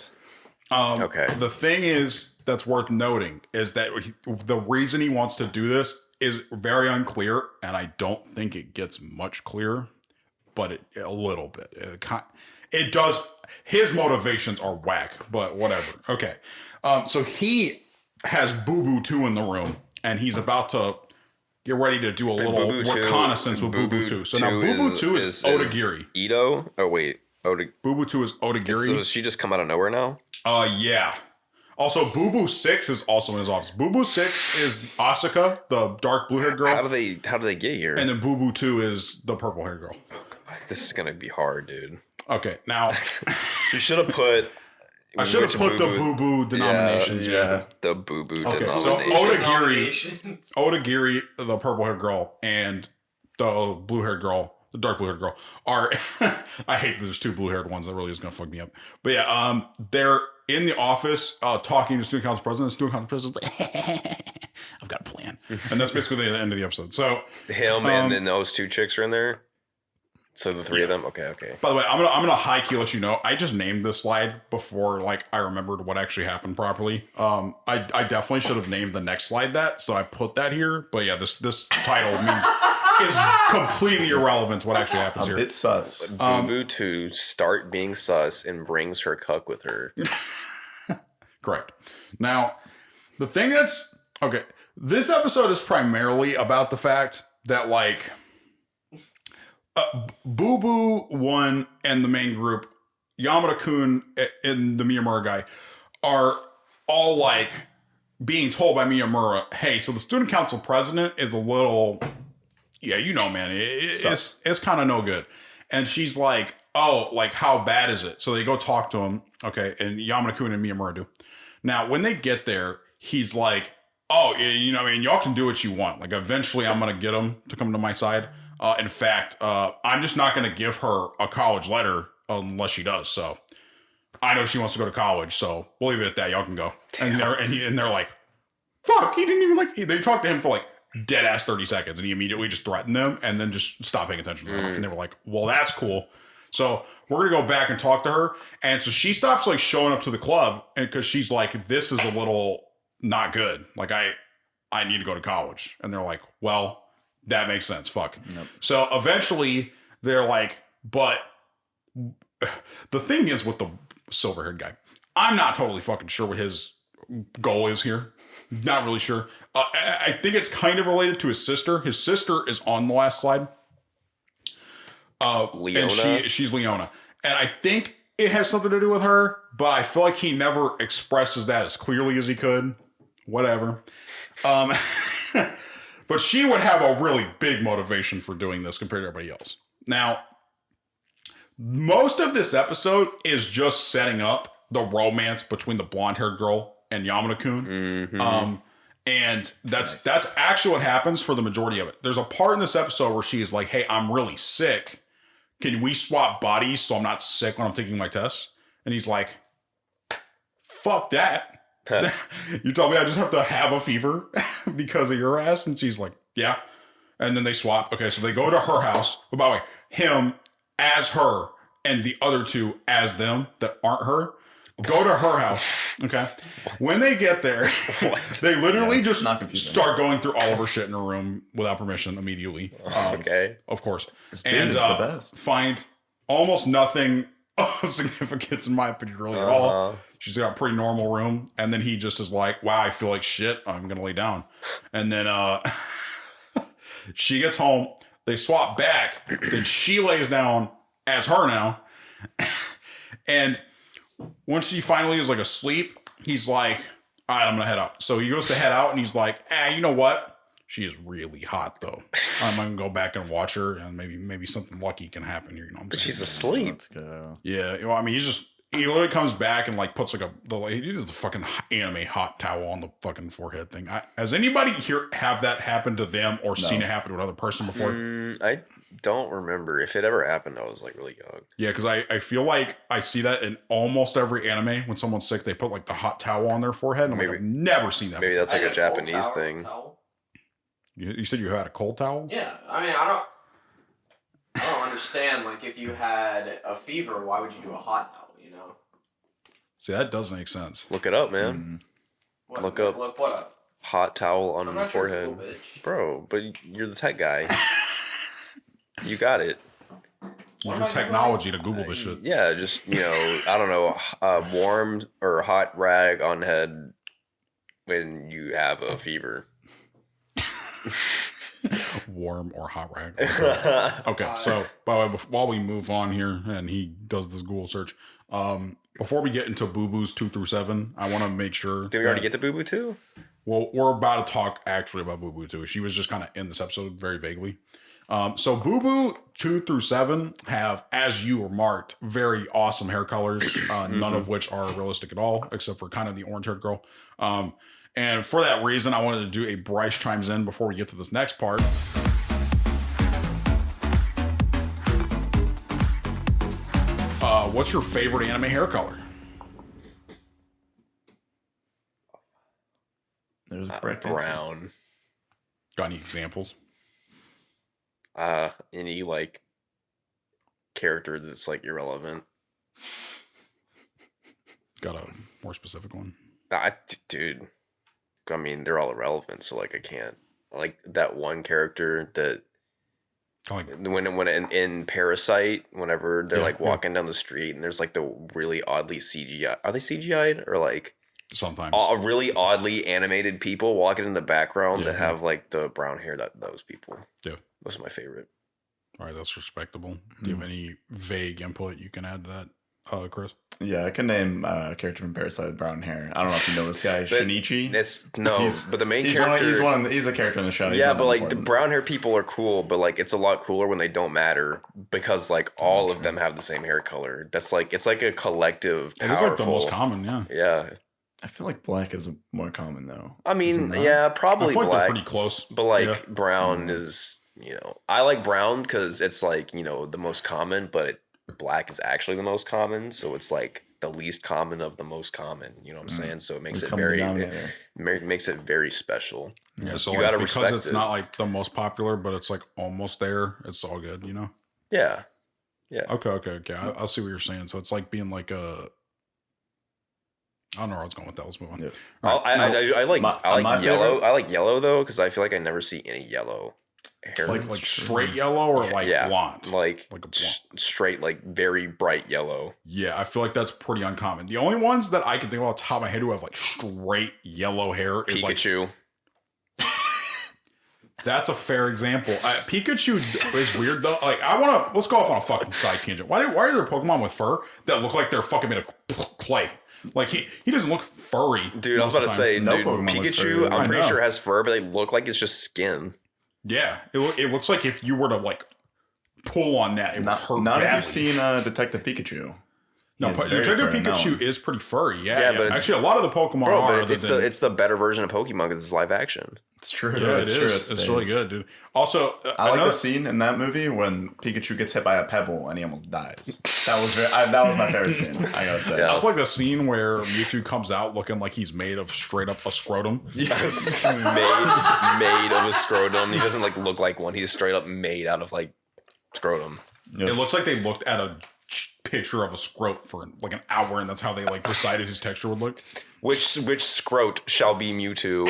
okay. The thing is that's worth noting is that the reason he wants to do this is very unclear, and I don't think it gets much clearer, but a little bit. It does his motivations are whack, but whatever. Okay. So he has Boo Boo 2 in the room, and he's about to get ready to do a little reconnaissance with Boo Boo 2. So now Boo Boo 2 is Odagiri. Ito? Oh, wait. Boo Boo 2 is Odagiri. So does she just come out of nowhere now? Yeah. Also, Boo Boo 6 is also in his office. Boo Boo 6 is Asuka, the dark blue-haired girl. How do they get here? And then Boo Boo 2 is the purple-haired girl. This is gonna be hard, dude. Okay, now You should have put. I should have put the Boo Boo denominations. Yeah. The Boo Boo Okay, denomination. so Odagiri, the purple-haired girl, and the blue-haired girl, the dark blue-haired girl, are. I hate that there's two blue-haired ones. That really is gonna fuck me up. But yeah, they're in the office talking to student council president. The student council president's like, I've got a plan, and that's basically the end of the episode. So him and then those two chicks are in there. So the three of them. Okay. By the way, I'm gonna high key let you know. I just named this slide before I remembered what actually happened properly. I definitely should have named the next slide that, so I put that here. But yeah, this title is completely irrelevant to what actually happens here. It's sus. Boo Boo 2 start being sus and brings her cuck with her. Correct. Now, the thing that's okay. This episode is primarily about the fact that Boo Boo 1 and the main group, Yamada-kun and the Miyamura guy, are all being told by Miyamura, hey, so the student council president is a little, man, it's kind of no good. And she's like, oh, how bad is it? So they go talk to him, okay, and Yamada-kun and Miyamura do. Now, when they get there, he's like, oh, y'all can do what you want. Eventually I'm going to get him to come to my side. In fact, I'm just not going to give her a college letter unless she does. So I know she wants to go to college, so we'll leave it at that. Y'all can go. And they're like, fuck, he didn't even they talked to him for dead ass 30 seconds and he immediately just threatened them and then just stopped paying attention to them. And they were like, well, that's cool. So we're going to go back and talk to her. And so she stops showing up to the club and because she's like, this is a little not good. I need to go to college. And they're like, well, that makes sense. Fuck. Yep. So eventually they're like, but the thing is with the silver haired guy, I'm not totally fucking sure what his goal is here. Not really sure. I think it's kind of related to his sister. His sister is on the last slide. Leona. And she's Leona. And I think it has something to do with her, but I feel like he never expresses that as clearly as he could. Whatever. But she would have a really big motivation for doing this compared to everybody else. Now, most of this episode is just setting up the romance between the blonde-haired girl and Yamada-kun. Mm-hmm. And that's actually what happens for the majority of it. There's a part in this episode where she is like, hey, I'm really sick. Can we swap bodies so I'm not sick when I'm taking my tests? And he's like, fuck that. You tell me I just have to have a fever because of your ass? And she's like, yeah. And then they swap. Okay, so they go to her house. But by the way, him as her and the other two as them that aren't her go to her house. Okay. When they get there, they literally just start going through all of her shit in her room without permission immediately. Okay. Of course. And the best. Find almost nothing of significance, in my opinion, really at all. She's got a pretty normal room. And then he just is like, wow, I feel like shit. I'm going to lay down. And then she gets home. They swap back. Then she lays down as her now. And once she finally is asleep, he's like, all right, I'm going to head out. So he goes to head out and he's like, you know what? She is really hot though. I'm going to go back and watch her and maybe something lucky can happen here. You know what I'm saying? But she's asleep. Let's go. Yeah. I mean, he literally comes back and puts he does the fucking anime hot towel on the fucking forehead thing. Has anybody here have that happen to them or seen it happen to another person before? I don't remember. If it ever happened, I was really young. Yeah, because I feel like I see that in almost every anime. When someone's sick, they put the hot towel on their forehead. And I've never seen that. Maybe before. that's a Japanese thing. You said you had a cold towel? Yeah, I mean, I don't understand. If you had a fever, why would you do a hot towel? See, that does make sense. Look it up, man. Look what up? Hot towel on the forehead. Bro, but you're the tech guy. You got it. Use your technology to Google this shit. Yeah, just, I don't know, warm or hot rag on head when you have a fever. Warm or hot rag. Okay. So, by the way, while we move on here and he does this Google search, before we get into Boo Boos 2 through 7, I want to make sure. Did we already get to Boo Boo 2? Well, we're about to talk actually about Boo Boo 2. She was just kind of in this episode very vaguely. So Boo Boo 2 through 7 have, as you remarked, very awesome hair colors, none of which are realistic at all, except for kind of the orange haired girl. And for that reason, I wanted to do a Bryce chimes in before we get to this next part. What's your favorite anime hair color? There's a correct brown. answer. Got any examples? Any like character that's like irrelevant. Got a more specific one? Dude, I mean, they're all irrelevant, so like I can't. Like that one character that when in Parasite, whenever they're like walking down the street and there's like the really oddly CGI. Are they CGI'd or like sometimes really oddly animated people walking in the background that have like the brown hair? Those people. Yeah, those are my favorite. All right, that's respectable. Do you have any vague input you can add to that, Kris? Yeah, I can name a character from Parasite with brown hair. I don't know if you know this guy, Shinichi. But the main character... He's a character in the show. Yeah, but like the brown hair people are cool, but like it's a lot cooler when they don't matter because like all of them have the same hair color. That's like, it's like a collective powerful... It is like the most common, yeah. Yeah. I feel like black is more common though. I mean, yeah, probably I feel like black. they're pretty close. But like brown is, I like brown because it's like, the most common, but black is actually the most common, so it's like the least common of the most common. You know what I'm saying? So it makes it makes it very special. Yeah, so you like, gotta because respect it's not like the most popular, but it's like almost there. It's all good, Yeah, yeah. Okay. I see what you're saying. So it's like being like a. I don't know where I was going with that. Let's move on. Yeah. I like yellow. Favorite? I like yellow though because I feel like I never see any yellow hair. Like straight yellow or like blonde? Like a blonde. Straight, like very bright yellow. Yeah, I feel like that's pretty uncommon. The only ones that I can think of off the top of my head who have like straight yellow hair is Pikachu. That's a fair example. Pikachu is weird though. Like let's go off on a fucking side tangent. Why are there Pokemon with fur that look like they're fucking made of clay? Like he doesn't look furry. Dude, I was about to say, Pikachu, I'm pretty sure has fur, but they look like it's just skin. Yeah, it looks like if you were to like pull on that, it would hurt. Not if you've seen Detective Pikachu. No, Detective Pikachu is pretty furry. Yeah, but actually, a lot of the Pokemon are. But it's the better version of Pokemon because it's live action. It's true. Yeah, it is. It's really good, dude. Also, I like the scene in that movie when Pikachu gets hit by a pebble and he almost dies. That was my favorite scene. I gotta say. Yeah. That's like the scene where Mewtwo comes out looking like he's made of straight up a scrotum. Yes, made of a scrotum. He doesn't like look like one. He's straight up made out of like scrotum. Yep. It looks like they looked at a picture of a scrot for like an hour, and that's how they like decided his texture would look. Which scrot shall be Mewtwo?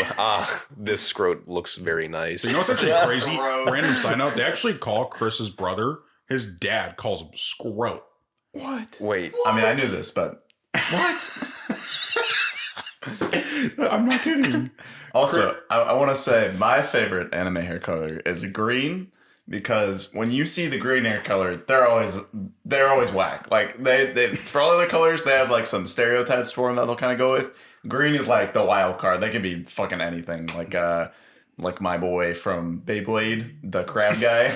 This scrot looks very nice. So you know what's actually crazy? Random side note: they actually call Chris's brother, his dad calls him Scrot. What? Wait. What? I mean, I knew this, but what? I'm not kidding. Also, I want to say my favorite anime hair color is green. Because when you see the green hair color, they're always whack. Like they for all other colors, they have like some stereotypes for them that they'll kind of go with. Green is like the wild card. They could be fucking anything. Like my boy from Beyblade, the crab guy.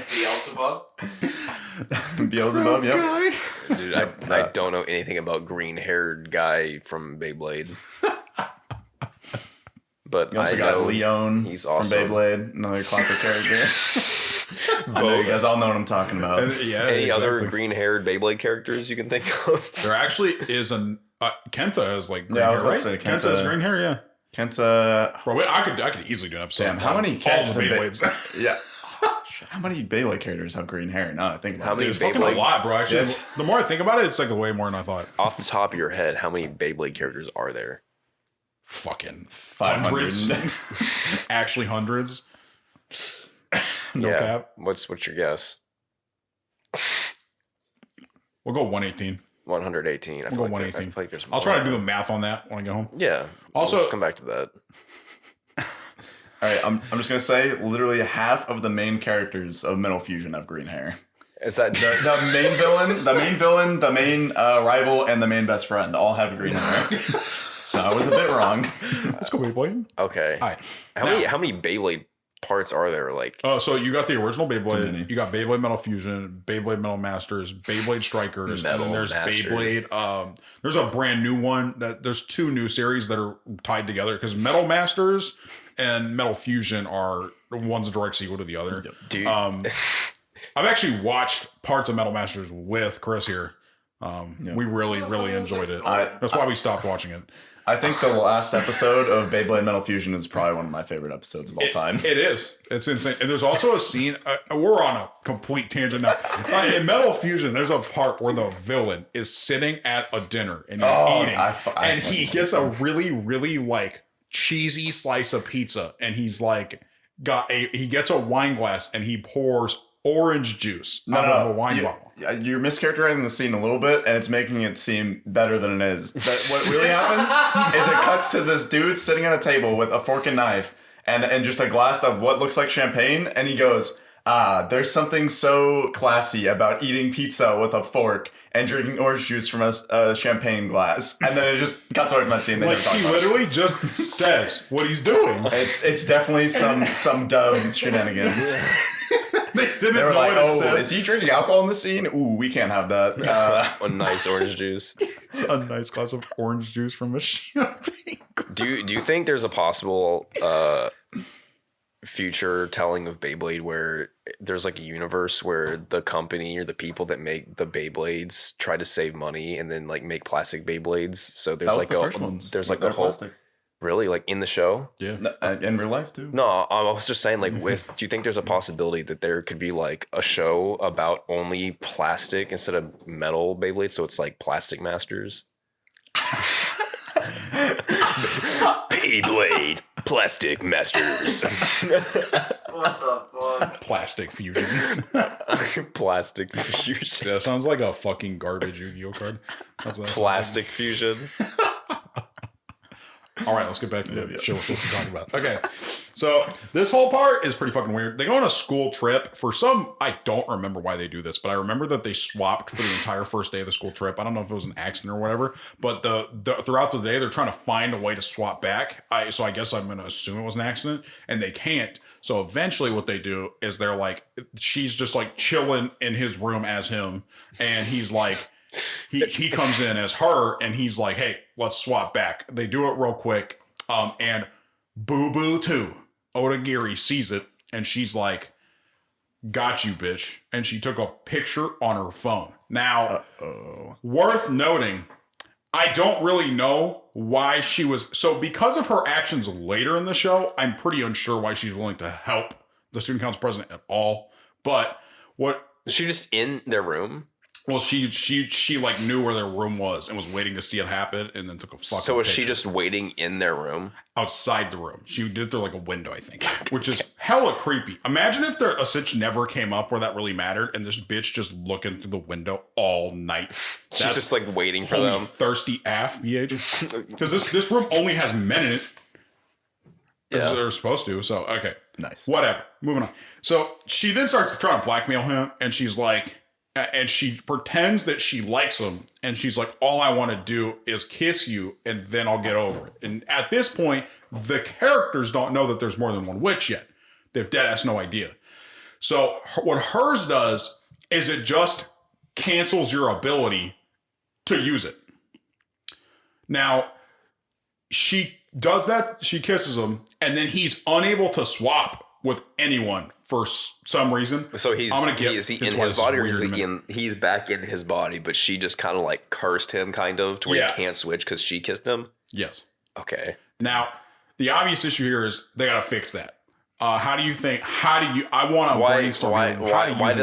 Beelzebub, yep. Dude, I don't know anything about green haired guy from Beyblade. But you also got Leon. He's awesome. From Beyblade, another classic character. I know you guys all know what I'm talking about. Any other green-haired Beyblade characters you can think of? There actually is Kenta has like green hair, right? Kenta has green hair, yeah. Kenta. Bro, I could easily do an episode. Damn, how many characters all the Beyblades? Yeah. How many Beyblade characters have green hair? No, I think how many it's fucking a lot, bro. Actually, the more I think about it, it's like way more than I thought. Off the top of your head, how many Beyblade characters are there? Fucking 500. Actually, hundreds. No cap. What's your guess? We'll go 118. 118. I We'll feel go like 118. I feel like there's more. I'll try to do the math on that when I get home. Yeah. Also, let's come back to that. All right, I'm just gonna say literally half of the main characters of Metal Fusion have green hair. Is that The main villain, the main rival, and the main best friend all have green hair. So I was a bit wrong. Let's go Beyblade. okay? All right. How many Beyblade parts are there? Like, So you got the original Too many. Beyblade. You got Beyblade Metal Fusion, Beyblade Metal Masters, Beyblade Strikers, and then there's Masters. Beyblade. There's a brand new one that there's 2 new series that are tied together because Metal Masters and Metal Fusion are one's a direct sequel to the other. dude. I've actually watched parts of Metal Masters with Kris here. We really enjoyed it. That's why we stopped watching it. I think the last episode of Beyblade Metal Fusion is probably one of my favorite episodes of all time. It is. It's insane. And there's also a scene. We're on a complete tangent now. In Metal Fusion, there's a part where the villain is sitting at a dinner and he's eating, and he gets a really like cheesy slice of pizza, and he's like he gets a wine glass and he pours orange juice out of a wine bottle. You're mischaracterizing the scene a little bit, and it's making it seem better than it is. What really happens is it cuts to this dude sitting at a table with a fork and knife and just a glass of what looks like champagne, and he goes, there's something so classy about eating pizza with a fork and drinking orange juice from a champagne glass. And then it just cuts away from that scene. Like he literally just says what he's doing. It's definitely some dumb shenanigans. They didn't They were know like, what it oh, said. is he drinking alcohol in the scene? Ooh, we can't have that. a nice orange juice. A nice glass of orange juice from a champagne. Do you think there's a possible future telling of Beyblade where there's like a universe where the company or the people that make the Beyblades try to save money and then like make plastic Beyblades? So there's like there's like a whole really like in the show. Yeah, in real life too. No, I was just saying like do you think there's a possibility that there could be like a show about only plastic instead of metal Beyblades? So it's like Plastic Masters. Beyblade Plastic Masters. What the fuck? Plastic Fusion. Plastic Fusion. That sounds like a fucking garbage Yu-Gi-Oh card. That's what that Plastic Fusion. All right, let's get back to the show we're supposed to be talking about. Okay, so this whole part is pretty fucking weird. They go on a school trip. For some, I don't remember why they do this, but I remember that they swapped for the entire first day of the school trip. I don't know if it was an accident or whatever, but throughout the day, they're trying to find a way to swap back. So I guess I'm going to assume it was an accident, and they can't. So eventually what they do is they're like, she's just like chilling in his room as him, and he's like, he comes in as her, and he's like, hey, let's swap back. They do it real quick. And Boo Boo too. Odagiri sees it, and she's like, got you, bitch. And she took a picture on her phone. Now, worth noting, I don't really know why she was... So because of her actions later in the show, I'm pretty unsure why she's willing to help the student council president at all. But what... Is she just in their room? Well, she like knew where their room was and was waiting to see it happen, and then took a fucking So was picture. she just waiting in their room? Outside the room. She did it through like a window, I think, which is hella creepy. Imagine if a stitch never came up where that really mattered, and this bitch just looking through the window all night. She's just like waiting for Holy them. thirsty AF, BH. Because this room only has men in it. Yeah. They're supposed to. So okay, Nice. whatever. Moving on. So she then starts trying to blackmail him, and she's like, and she pretends that she likes him, and she's like, all I want to do is kiss you, and then I'll get over it. And at this point, the characters don't know that there's more than one witch yet. They've deadass no idea. So what hers does is it just cancels your ability to use it. Now, she does that, she kisses him, and then he's unable to swap with anyone for some reason. So is he in his body, or is he's back in his body, but she just kind of like cursed him kind of to where he can't switch because she kissed him? Yes. Okay. Now, the obvious issue here is they got to fix that. I want to brainstorm. Why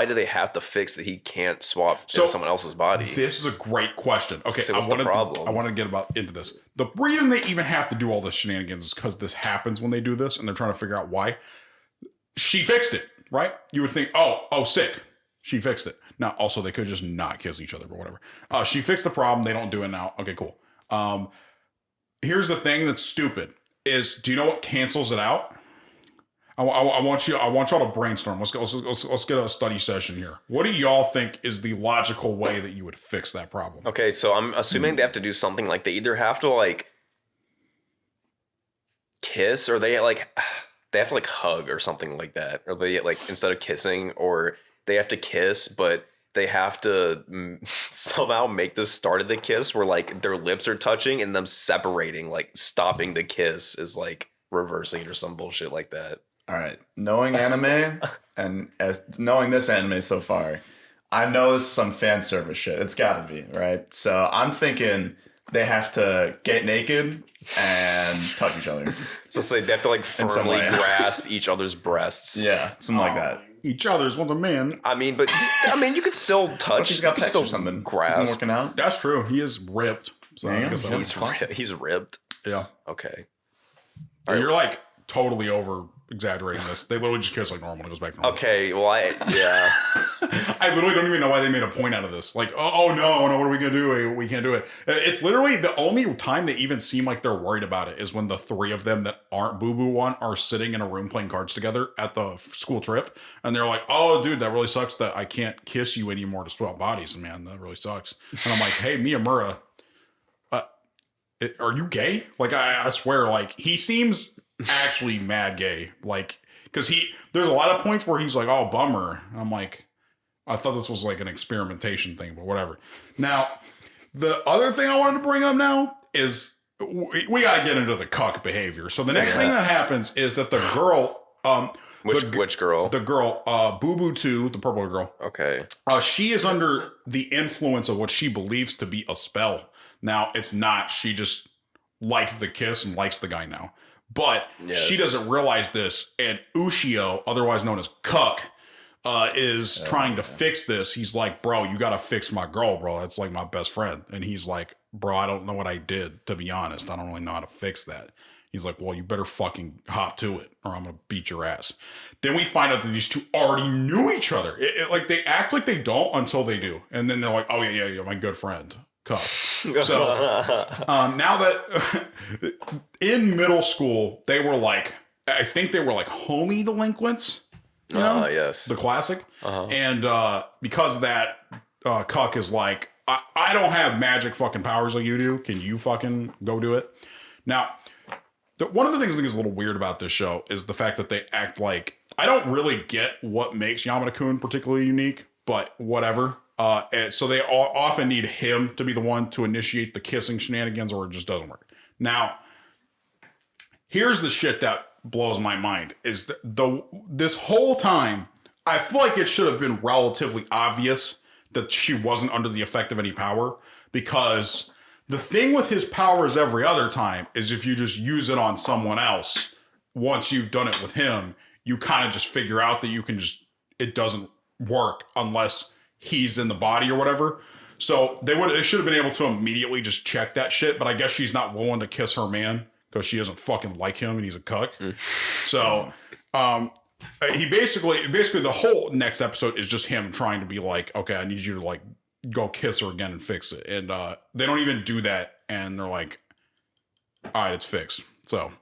do they have to fix that he can't swap in someone else's body? This is a great question. Okay, what's the problem? I want to get into this. The reason they even have to do all this shenanigans is because this happens when they do this, and they're trying to figure out why. She fixed it, right? You would think, oh, sick. She fixed it. Now, also, they could just not kiss each other, but whatever. She fixed the problem. They don't do it now. Okay, cool. Here's the thing that's stupid is, do you know what cancels it out? I want y'all to brainstorm. Let's get a study session here. What do y'all think is the logical way that you would fix that problem? Okay, so I'm assuming they have to do something like they either have to like kiss or they have to like hug or something like that, or they like instead of kissing, or they have to kiss, but they have to somehow make the start of the kiss where like their lips are touching and them separating, like stopping the kiss is like reversing it or some bullshit like that. All right, knowing anime and as knowing this anime so far, I know this is some fan service shit. It's got to be, right? So I'm thinking they have to get naked and touch each other. Just like they have to like firmly grasp each other's breasts. Yeah, something like that. Each other's one's a man. I mean, you could still touch. He's got pecs still or something. Grasp. Working out. That's true. He is ripped. So I guess He's ripped. Yeah. Okay. And you're like totally over exaggerating this. They literally just kiss like normal. It goes back to normal. Okay. Well, I literally don't even know why they made a point out of this. Like, oh no, what are we gonna do? We can't do it. It's literally the only time they even seem like they're worried about it is when the three of them that aren't Boo Boo One are sitting in a room playing cards together at the school trip, and they're like, "Oh, dude, that really sucks that I can't kiss you anymore to swap bodies, man. That really sucks." And I'm like, "Hey, Miyamura, are you gay?" Like, I swear, like he seems actually mad gay, like because there's a lot of points where he's like, "Oh, bummer." And I'm like, I thought this was like an experimentation thing, but whatever. Now, the other thing I wanted to bring up now is we got to get into the cuck behavior. So the next thing that happens is that the girl, which girl? The girl, Boo Boo 2, the purple girl. Okay. She is under the influence of what she believes to be a spell. Now, it's not. She just liked the kiss and likes the guy now. But she doesn't realize this. And Ushio, otherwise known as Cuck, is trying to fix this. He's like, "Bro, you got to fix my girl, bro. That's like my best friend." And he's like, "Bro, I don't know what I did, to be honest. I don't really know how to fix that." He's like, "Well, you better fucking hop to it or I'm going to beat your ass." Then we find out that these two already knew each other. Like they act like they don't until they do. And then they're like, "Oh yeah, my good friend. Cup." So now that in middle school, they were like, I think they were like homie delinquents. You know? Yes. The classic. And because of that, Cuck is like, I don't have magic fucking powers like you do. Can you fucking go do it? Now, one of the things I think is a little weird about this show is the fact that they act like, I don't really get what makes Yamada-kun particularly unique, but whatever. And so they often need him to be the one to initiate the kissing shenanigans, or it just doesn't work. Now, here's the shit that blows my mind is this whole time, I feel like it should have been relatively obvious that she wasn't under the effect of any power, because the thing with his powers every other time is if you just use it on someone else, once you've done it with him, you kind of just figure out that it doesn't work unless he's in the body or whatever. So they should have been able to immediately just check that shit, but I guess she's not willing to kiss her man because she doesn't fucking like him and he's a cuck. So he basically the whole next episode is just him trying to be like, "Okay, I need you to like go kiss her again and fix it." And they don't even do that, and they're like, "All right, it's fixed." So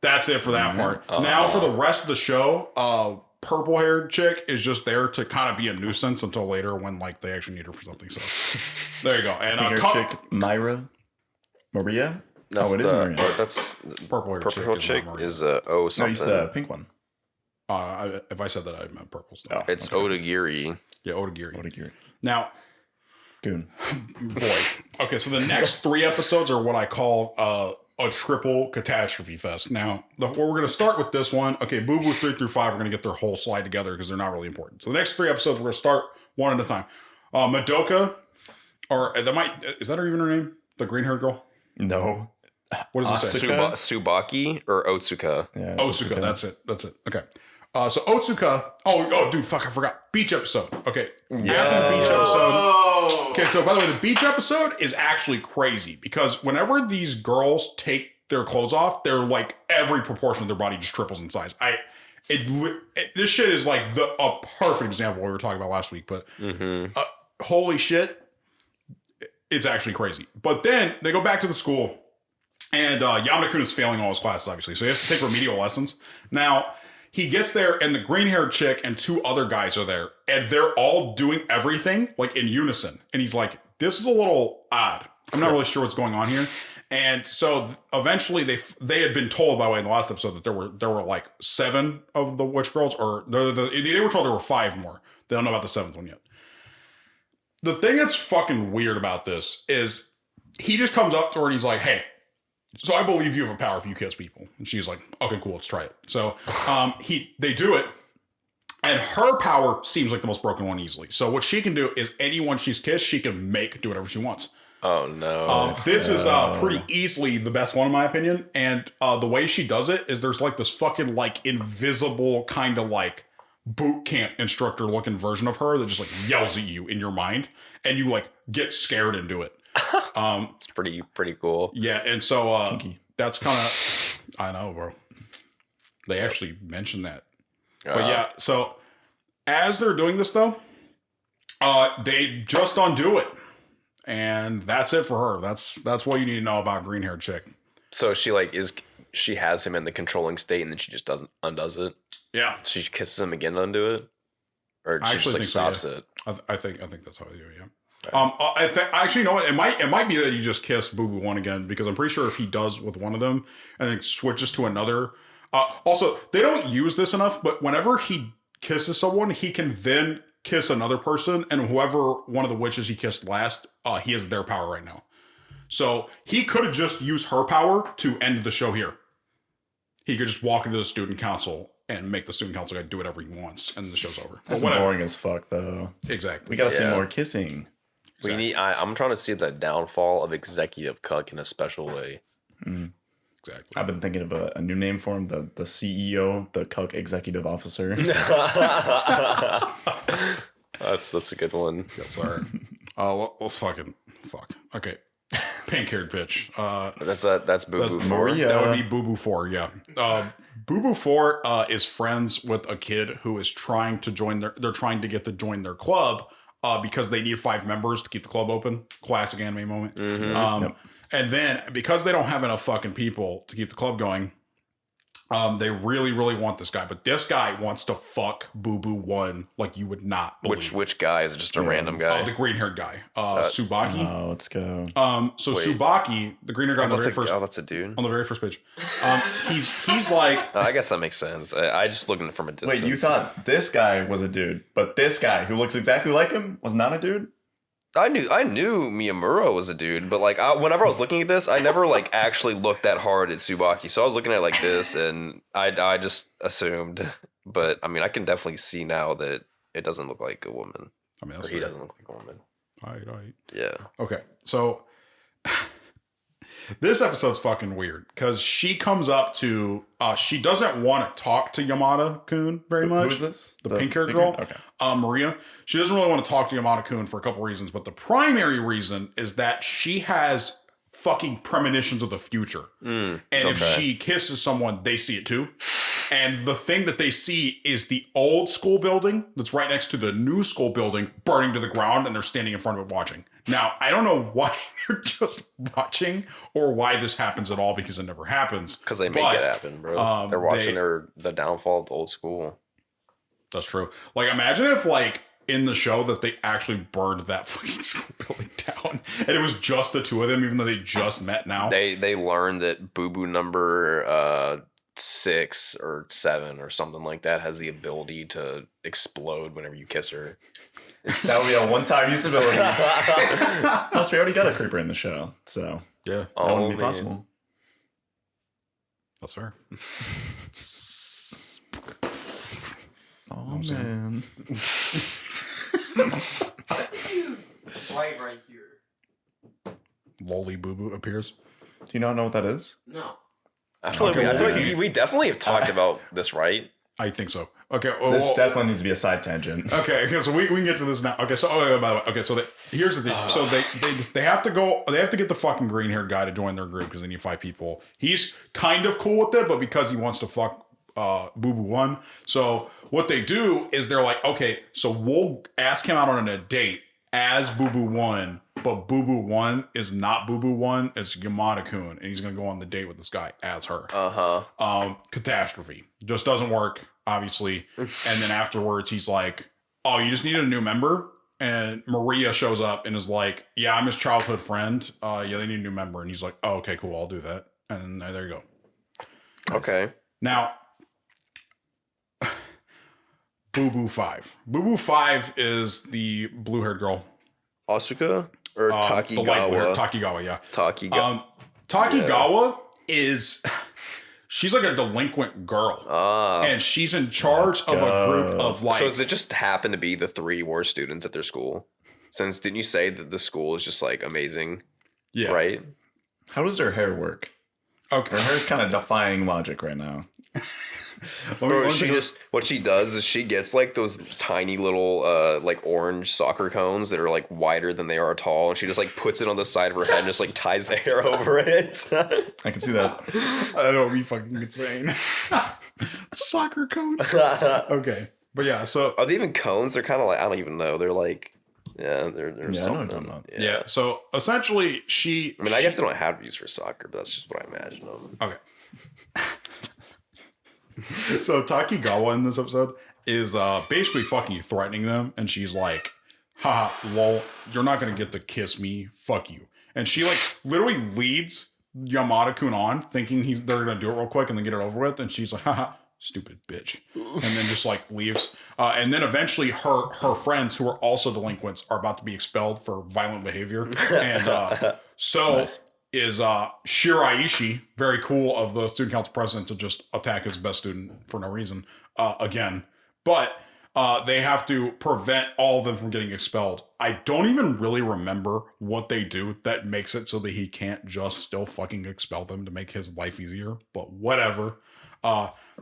that's it for that part. Now for the rest of the show, purple haired chick is just there to kind of be a nuisance until later when like they actually need her for something. So there you go. And chick Maria. No, it is Maria. That's purple haired chick is something. No, he's the pink one. If I said that, I meant purple stuff. Oh, it's okay. Odagiri. Yeah, Odagiri. Odagiri. Now, Goon. Boy. Okay, so the next 3 episodes are what I call a triple catastrophe fest. Now, we're going to start with this one. Okay, Boo Boo 3 through 5 are going to get their whole slide together because they're not really important. So the next 3 episodes, we're going to start one at a time. Madoka, is that even her name? The green-haired girl? No. What does it say? Subaki or Otsuka? Yeah, Otsuka, that's it. Okay. So Otsuka, dude, fuck, I forgot. Beach episode. Okay. Yeah. After the beach episode. Okay, so by the way, the beach episode is actually crazy because whenever these girls take their clothes off, they're like every proportion of their body just triples in size. This shit is like a perfect example of what we were talking about last week. But holy shit, it's actually crazy. But then they go back to the school, and Yamada-kun is failing all his classes, obviously. So he has to take remedial lessons. Now, he gets there, and the green-haired chick and 2 other guys are there, and they're all doing everything like in unison. And he's like, "This is a little odd. I'm not really sure what's going on here." And so eventually they had been told, by the way, in the last episode that there were like 7 of the witch girls, or they were told there were 5 more. They don't know about the 7th one yet. The thing that's fucking weird about this is he just comes up to her and he's like, "Hey, so I believe you have a power if you kiss people." And she's like, "Okay, cool, let's try it." So they do it, and her power seems like the most broken one easily. So what she can do is anyone she's kissed, she can do whatever she wants. Oh no! This is pretty easily the best one in my opinion, and the way she does it is there's like this fucking like invisible kind of like boot camp instructor looking version of her that just like yells at you in your mind, and you like get scared and do it. It's pretty cool. Yeah, and so that's kind of I know, bro. They actually mentioned that, but yeah. So as they're doing this though, they just undo it. And that's it for her. That's what you need to know about green haired chick. So she has him in the controlling state, and then she just undoes it. Yeah, she kisses him again to undo it, or she just like stops it. I think that's how they do it. Yeah. Actually, you know what? It might be that you just kiss Boo Boo one again, because I'm pretty sure if he does with one of them and then switches to another. Also, they don't use this enough, but whenever he kisses someone, he can then kiss another person, and whoever one of the witches he kissed last, he has their power right now. So he could have just used her power to end the show here. He could just walk into the student council and make the student council guy do whatever he wants, and the show's over. That's boring as fuck, though. Exactly. We gotta see more kissing. Exactly. I'm trying to see the downfall of Executive Cuck in a special way. Exactly. I've been thinking of a new name for him, the CEO, the Cuck Executive Officer. That's a good one. Yeah, sorry. Let's fuck. Okay. Pink-haired bitch. That's Boo Boo 4. That would be Boo Boo 4, yeah. Boo Boo 4 is friends with a kid who is trying to join they're trying to get to join their club because they need 5 members to keep the club open. Classic anime moment. Mm-hmm. And then because they don't have enough fucking people to keep the club going, they really, really want this guy. But this guy wants to fuck Boo Boo 1 like you would not believe. Which guy? Is it just a random guy? The green-haired guy. Tsubaki. Oh, let's go. Tsubaki, the green-haired guy on the very first... Oh, that's a dude. On the very first page. He's like... I guess that makes sense. I just looking from a distance. Wait, you thought this guy was a dude, but this guy who looks exactly like him was not a dude? I knew Miyamura was a dude, but like whenever I was looking at this, I never like actually looked that hard at Tsubaki. So I was looking at it like this, and I just assumed. But I mean, I can definitely see now that it doesn't look like a woman. I mean, he doesn't look like a woman. All right. Yeah. Okay, so this episode's fucking weird because she comes up to she doesn't want to talk to Yamada-kun very much. Who is this? The pink-haired girl? Okay. Maria. She doesn't really want to talk to Yamada-kun for a couple reasons, but the primary reason is that she has fucking premonitions of the future. And if she kisses someone, they see it too. And the thing that they see is the old school building that's right next to the new school building burning to the ground, and they're standing in front of it watching. Now, I don't know why they're just watching or why this happens at all, because it never happens. Because they make it happen, bro. They're watching the downfall of the old school. That's true. Like, imagine if, like, in the show that they actually burned that fucking school building down, and it was just the 2 of them, even though they just met now. They learned that Boo Boo number 6 or 7 or something like that has the ability to explode whenever you kiss her. That would be a one-time use ability. Plus, we already got a creeper in the show, so yeah, that wouldn't be possible. That's fair. Oh man. right here. Lolly Boo Boo appears. Do you not know what that is? No. I feel like we definitely have talked about this, right? I think so. Okay. This definitely needs to be a side tangent. Okay, so we can get to this now. Okay, so by the way, okay, so here's the thing. So they have to go. They have to get the fucking green haired guy to join their group because they need 5 people. He's kind of cool with it, but because he wants to fuck Boo Boo 1. So what they do is they're like, okay, so we'll ask him out on a date as Boo Boo 1, but Boo Boo 1 is not Boo Boo 1, it's Yamada-kun, and he's going to go on the date with this guy as her. Catastrophe. Just doesn't work, obviously. And then afterwards, he's like, oh, you just need a new member? And Maria shows up and is like, yeah, I'm his childhood friend. Yeah, they need a new member. And he's like, oh, okay, cool, I'll do that. And there you go. Okay. Now, Boo Boo 5. Boo Boo 5 is the blue-haired girl. Asuka or Takigawa? Takigawa, yeah. Takigawa is... She's like a delinquent girl. And she's in charge of a group of like... So does it just happen to be the 3 worst students at their school? Since didn't you say that the school is just like amazing? Yeah. Right? How does her hair work? Okay. Her hair's kind of defying logic right now. Or what she does is she gets like those tiny little like orange soccer cones that are like wider than they are tall, and she just like puts it on the side of her head and just like ties the hair over it. I can see that. That would be fucking insane. Soccer cones. Okay. But yeah, so are they even cones? They're kind of like, I don't even know. They're like, yeah, they're something. Yeah. So essentially I guess they don't have use for soccer, but that's just what I imagine them. Okay. So Takigawa in this episode is basically fucking threatening them, and she's like, haha, lol, you're not gonna get to kiss me, fuck you. And she like literally leads Yamada-kun on, thinking they're gonna do it real quick and then get it over with, and she's like, haha, stupid bitch. And then just like leaves. And then eventually her friends, who are also delinquents, are about to be expelled for violent behavior. And nice. Is Shiraishi, very cool of the student council president, to just attack his best student for no reason again. But they have to prevent all of them from getting expelled. I don't even really remember what they do that makes it so that he can't just still fucking expel them to make his life easier. But whatever.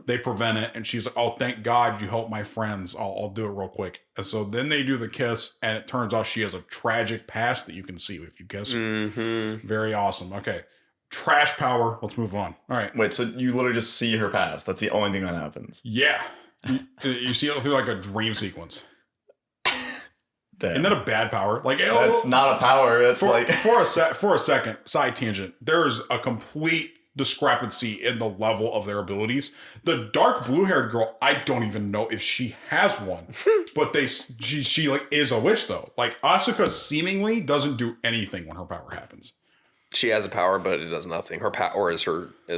They prevent it, and she's like, oh, thank God you helped my friends. I'll do it real quick. And so then they do the kiss, and it turns out she has a tragic past that you can see if you kiss. Mm-hmm. Very awesome. Okay. Trash power. Let's move on. All right. Wait, so you literally just see her pass. That's the only thing that happens. Yeah. You see it through like a dream sequence. Damn. Isn't that a bad power? Like that's not a power. That's for a second, side tangent. There's a complete discrepancy in the level of their abilities. The dark blue-haired girl, I don't even know if she has one, but she like is a witch though. Like Asuka seemingly doesn't do anything when her power happens. She has a power, but it does nothing. Her power is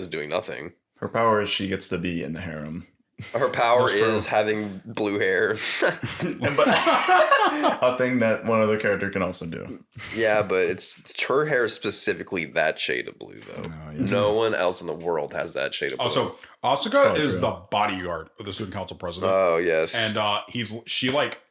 doing nothing. Her power is she gets to be in the harem. Her power is having blue hair. But a thing that one other character can also do. Yeah, but her hair is specifically that shade of blue, though. Oh, yes, no one else in the world has that shade of blue. Also, Asuka is the bodyguard of the student council president. Oh, yes. And she like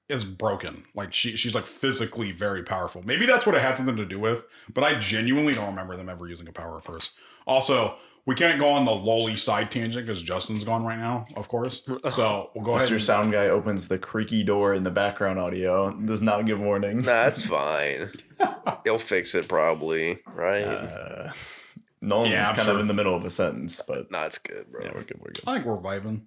is broken. Like she's like physically very powerful. Maybe that's what it had something to do with, but I genuinely don't remember them ever using a power at first. Also, we can't go on the lolly side tangent because Justin's gone right now, of course. So we'll go ahead. Mr. Sound Guy opens the creaky door in the background audio. Does not give warning. Nah, that's fine. He'll fix it probably, right? Nolan's kind of in the middle of a sentence, but nah, it's good, bro. Yeah, we're good. I think we're vibing.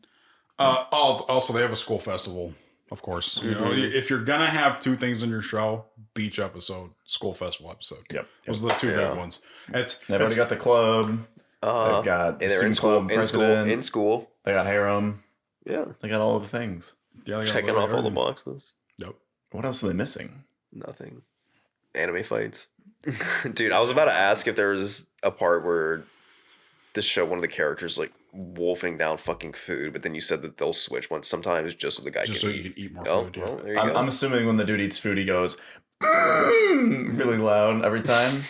Also, they have a school festival, of course. You know, if you're gonna have 2 things in your show, beach episode, school festival episode. Yep. Those are the 2 big ones. They've already got the club. They've got the student club president. In school. They got harem. Yeah. They got all of the things. Yeah, checking off all the boxes. Yep. What else are they missing? Nothing. Anime fights. Dude, I was about to ask if there was a part where this show, one of the characters like wolfing down fucking food, but then you said that they'll switch once sometimes just so the guy just can so eat. You can eat more food. Yeah. Well, there you go. I'm assuming when the dude eats food, he goes really loud every time.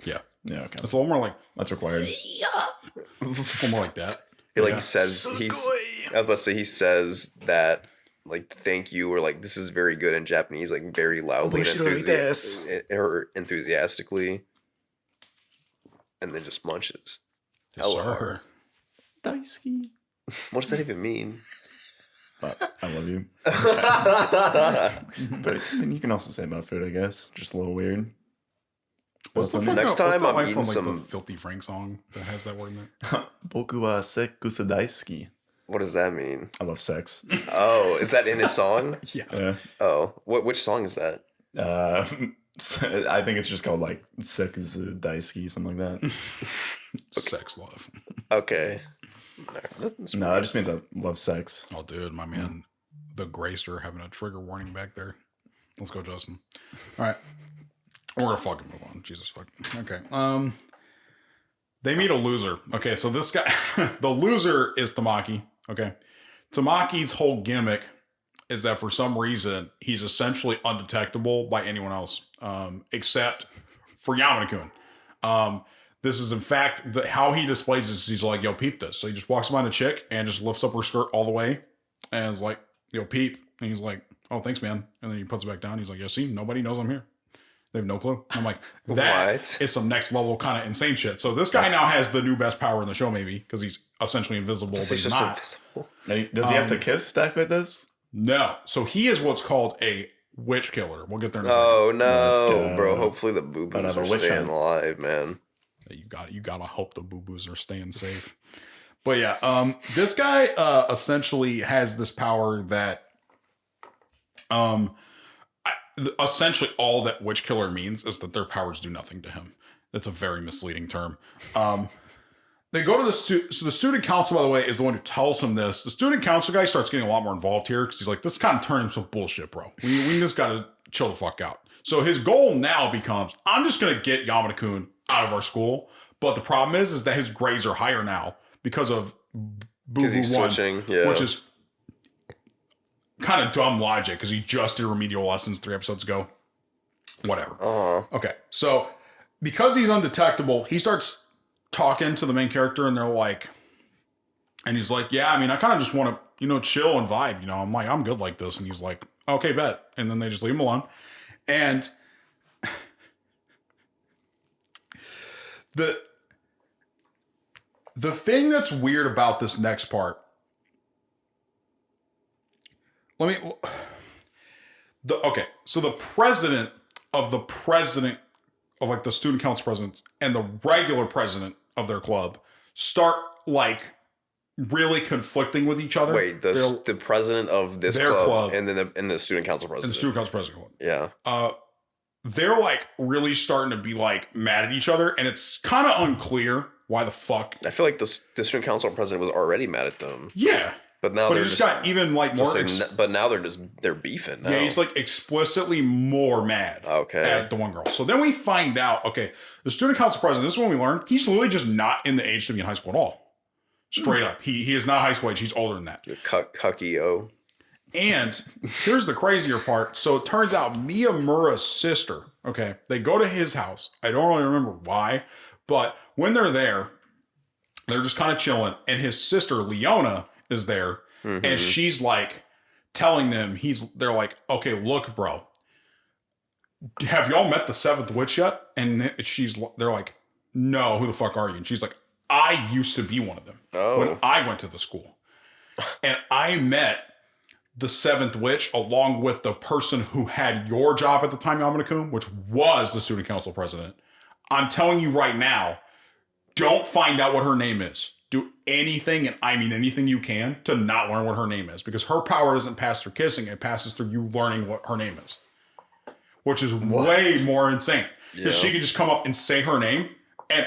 Yeah. Yeah, okay. It's a little more like that's required. a little more like that. He says I was about to say he says that like thank you or like this is very good in Japanese, like very loudly or enthusiastically, and then just munches. Yes, sir. Daisuke. What does that even mean? But I love you. But I mean, you can also say about food, I guess. Just a little weird. What's the Next time I'm eating from, some... the Filthy Frank song that has that word in it? Boku wa seku daisuki. What does that mean? I love sex. Oh, is that in his song? Yeah. Oh, which song is that? I think it's just called like seku daisuki, something like that. Sex love. Okay. No, that just means I love sex. Oh, dude, my man, the Grayster having a trigger warning back there. Let's go, Justin. All right. We're gonna fucking move on. Jesus fucking. Okay. They meet a loser. Okay, so this guy, the loser is Tamaki. Okay. Tamaki's whole gimmick is that for some reason he's essentially undetectable by anyone else, except for Yamada-kun. This is in fact how he displays this. He's like, "Yo, peep this." So he just walks behind a chick and just lifts up her skirt all the way, and is like, "Yo, peep." And he's like, "Oh, thanks, man." And then he puts it back down. He's like, "Yeah, see, nobody knows I'm here. They have no clue." I'm like, that is some next level kind of insane shit. So this guy now has the new best power in the show, maybe, because he's essentially invisible, but he's not. Invisible. Does he have to kiss to activate this? No. So he is what's called a witch killer. We'll get there in a second. Oh Let's no, go. bro! Hopefully the boo-boos are staying alive, man. You gotta hope the boo-boos are staying safe. But yeah, this guy essentially has this power that essentially all that witch killer means is that their powers do nothing to him. That's a very misleading term. They go to the so the student council, by the way, is the one who tells him this. The student council guy starts getting a lot more involved here because he's like, this kind of turning into bullshit, bro. We just gotta chill the fuck out. So his goal now becomes, I'm just gonna get Yamada-kun out of our school. But the problem is that his grades are higher now because of Boo he's One, switching, yeah. which is kind of dumb logic because he just did remedial lessons 3 episodes ago. Whatever. Okay, so because he's undetectable, he starts talking to the main character, and they're like, and he's like, "Yeah, I mean, I kind of just want to, chill and vibe. I'm like, I'm good like this." And he's like, "Okay, bet." And then they just leave him alone. And the thing that's weird about this next part, so the president of like the student council presidents and the regular president of their club start like really conflicting with each other. Wait, the president of this club and then the student council president. And the student council president club. Yeah. They're like really starting to be like mad at each other, and it's kind of unclear why the fuck. I feel like the student council president was already mad at them. Yeah. But now they're just got even like more. But now they're beefing. Now. Yeah, he's like explicitly more mad. At the one girl. So then we find out. Okay, the student council president. This is when we learned he's literally just not in the age to be in high school at all. Straight up, he is not high school age. He's older than that. Cucky-o. And here's the crazier part. So it turns out Miyamura's sister. Okay, they go to his house. I don't really remember why, but when they're there, they're just kind of chilling, and his sister Leona is there, and she's like telling them, they're like, "Okay, look, bro, have y'all met the 7th witch yet?" And they're like, "No, who the fuck are you?" And she's like, "I used to be one of them when I went to the school, and I met the 7th witch along with the person who had your job at the time, Yamada-kun, which was the student council president. I'm telling you right now, don't find out what her name is. Do anything, and I mean anything you can, to not learn what her name is. Because her power doesn't pass through kissing, it passes through you learning what her name is. Which is way more insane. Because she can just come up and say her name, and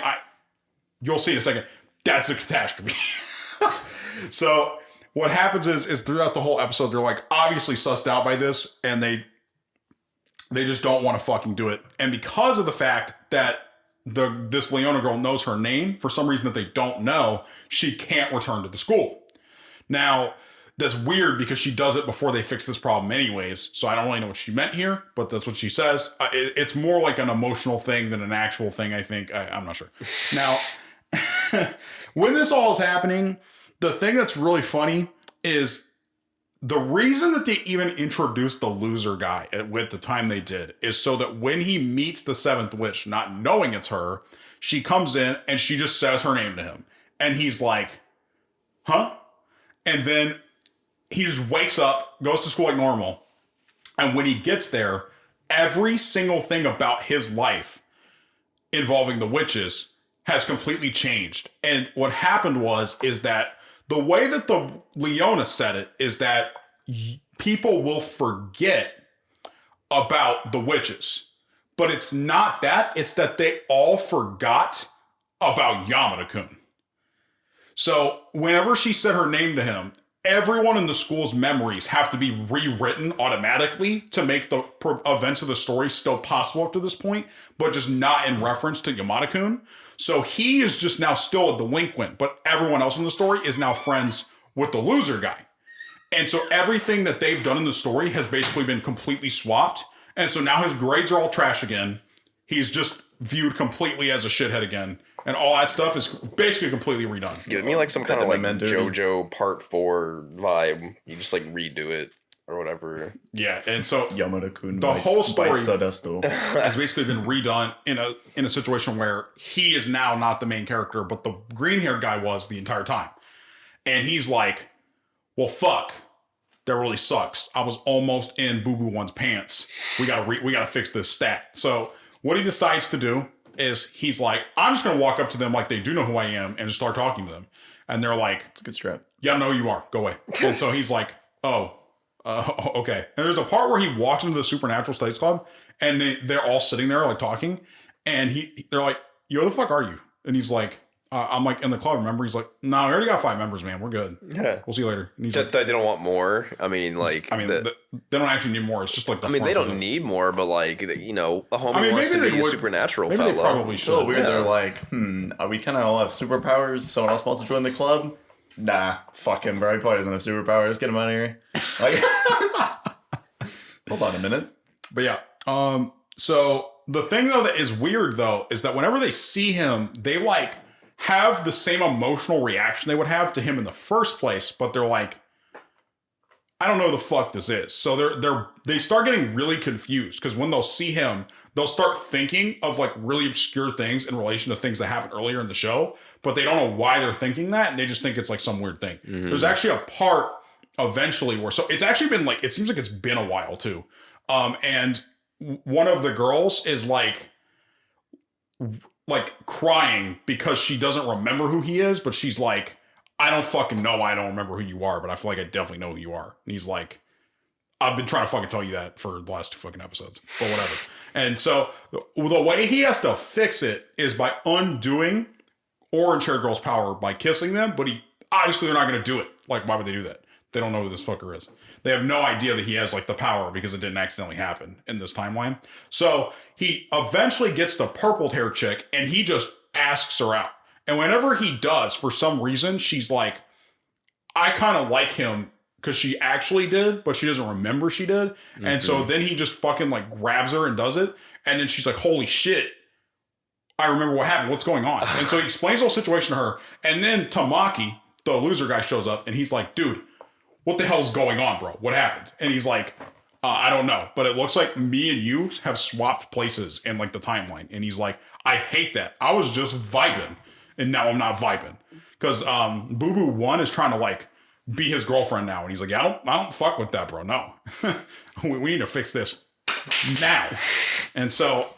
you'll see in a second, that's a catastrophe. So what happens is throughout the whole episode, they're like obviously sussed out by this, and they just don't want to fucking do it. And because of the fact that this Leona girl knows her name, for some reason that they don't know, she can't return to the school. Now, that's weird because she does it before they fix this problem anyways, so I don't really know what she meant here, but that's what she says. It's more like an emotional thing than an actual thing, I think. I'm not sure. Now, when this all is happening, the thing that's really funny is the reason that they even introduced the loser guy with the time they did is so that when he meets the 7th witch, not knowing it's her, she comes in and she just says her name to him. And he's like, huh? And then he just wakes up, goes to school like normal. And when he gets there, every single thing about his life involving the witches has completely changed. And what happened is that the way that the Leona said it is that people will forget about the witches. But it's not that. It's that they all forgot about Yamada-kun. So whenever she said her name to him, everyone in the school's memories have to be rewritten automatically to make the events of the story still possible up to this point, but just not in reference to Yamada-kun. So he is just now still a delinquent, but everyone else in the story is now friends with the loser guy. And so everything that they've done in the story has basically been completely swapped. And so now his grades are all trash again. He's just viewed completely as a shithead again. And all that stuff is basically completely redone. It's giving me like some kind of like JoJo Part 4 vibe. You just like redo it or whatever. Yeah, and so Yamada-kun the whole story Sadasto has basically been redone in a situation where he is now not the main character, but the green-haired guy was the entire time. And he's like, well, fuck. That really sucks. I was almost in Boo Boo One's pants. We gotta fix this stat. So what he decides to do is he's like, I'm just gonna walk up to them like they do know who I am and just start talking to them. And they're like, it's a good strap. Yeah, no, you are. Go away. And so he's like, okay. And there's a part where he walks into the Supernatural Studies Club and they're all sitting there like talking. And they're like, yo, who the fuck are you? And he's like, I'm like in the club, remember? He's like, no, we already got 5 members, man. We're good. Yeah. We'll see you later. And he's like, they don't want more. I mean, they don't actually need more. It's just like they don't need more, but like, you know, a homie wants to be a supernatural fellow. They probably should. So weird. Yeah. They're like, are we kind of all have superpowers? Someone else wants to join the club? Nah, fuck him, bro. He probably doesn't have superpowers. Get him out of here. Like, hold on a minute. But yeah. So the thing though that is weird though is that whenever they see him, they like have the same emotional reaction they would have to him in the first place, but they're like, I don't know who the fuck this is. So they start getting really confused because when they'll see him, they'll start thinking of like really obscure things in relation to things that happened earlier in the show, but they don't know why they're thinking that, and they just think it's like some weird thing. Mm-hmm. There's actually a part eventually where, so it's actually been like, it seems like it's been a while too. And one of the girls is like crying because she doesn't remember who he is, but she's like, I don't fucking know. I don't remember who you are, but I feel like I definitely know who you are. And he's like, I've been trying to fucking tell you that for the last 2 fucking episodes, but whatever. And so the way he has to fix it is by undoing orange hair girl's power by kissing them, but obviously they're not going to do it. Like, why would they do that? They don't know who this fucker is. They have no idea that he has like the power because it didn't accidentally happen in this timeline. So he eventually gets the purple hair chick and he just asks her out. And whenever he does, for some reason, she's like, I kind of like him because she actually did, but she doesn't remember she did. Mm-hmm. And so then he just fucking like grabs her and does it. And then she's like, holy shit, I remember what happened. What's going on? And so he explains the whole situation to her. And then Tamaki, the loser guy, shows up and he's like, dude, what the hell's going on, bro? What happened? And he's like, I don't know, but it looks like me and you have swapped places in like the timeline. And he's like, I hate that. I was just vibing and now I'm not vibing. Because Boo Boo 1 is trying to like be his girlfriend now. And he's like, I don't fuck with that, bro. No. we need to fix this now. And so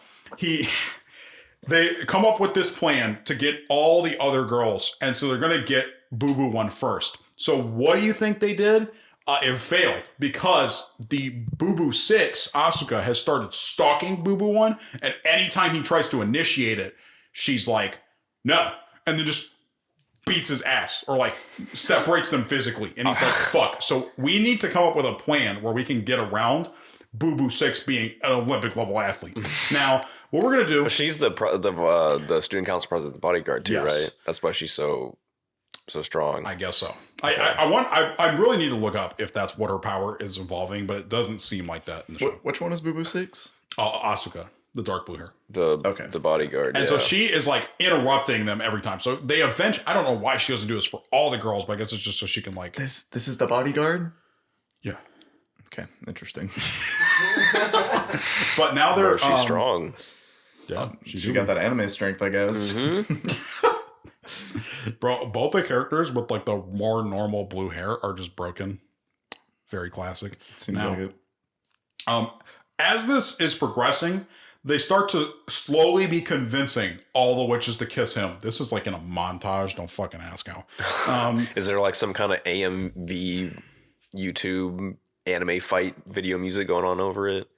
they come up with this plan to get all the other girls. And so they're going to get Boo Boo 1 first. So what do you think they did? It failed because the Boo Boo 6, Asuka, has started stalking Boo Boo 1. And anytime he tries to initiate it, she's like, no. And then just beats his ass or like separates them physically. And he's like, fuck. So we need to come up with a plan where we can get around Boo Boo 6 being an Olympic level athlete. Now, what we're going to do. Well, she's the student council president, the bodyguard too, yes. Right? That's why she's so strong. I guess so. I really need to look up if that's what her power is involving, but it doesn't seem like that in the show. Which one is Boo Boo 6? Asuka, the dark blue hair. The bodyguard. And so she is like interrupting them every time. So they eventually, I don't know why she doesn't do this for all the girls, but I guess it's just so she can like. This is the bodyguard? Yeah. Okay, interesting. But now they're. She's strong. Yeah. She got that anime strength, I guess. Mm-hmm. Bro, both the characters with like the more normal blue hair are just broken. Very classic. Seems like it. As this is progressing, they start to slowly be convincing all the witches to kiss him. This is like in a montage. Don't fucking ask how. Is there like some kind of AMV YouTube anime fight video music going on over it?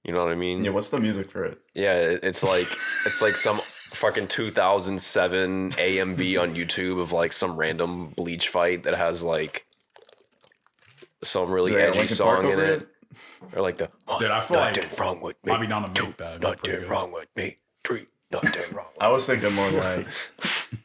You know what I mean? Yeah, what's the music for it? Yeah, it's like some fucking 2007 AMV on YouTube of like some random Bleach fight that has like some really edgy song in it. Or like the Dude, I feel like nothing wrong with me. I'd be down to make that. Nothing wrong with me. 3, nothing wrong. I was thinking more like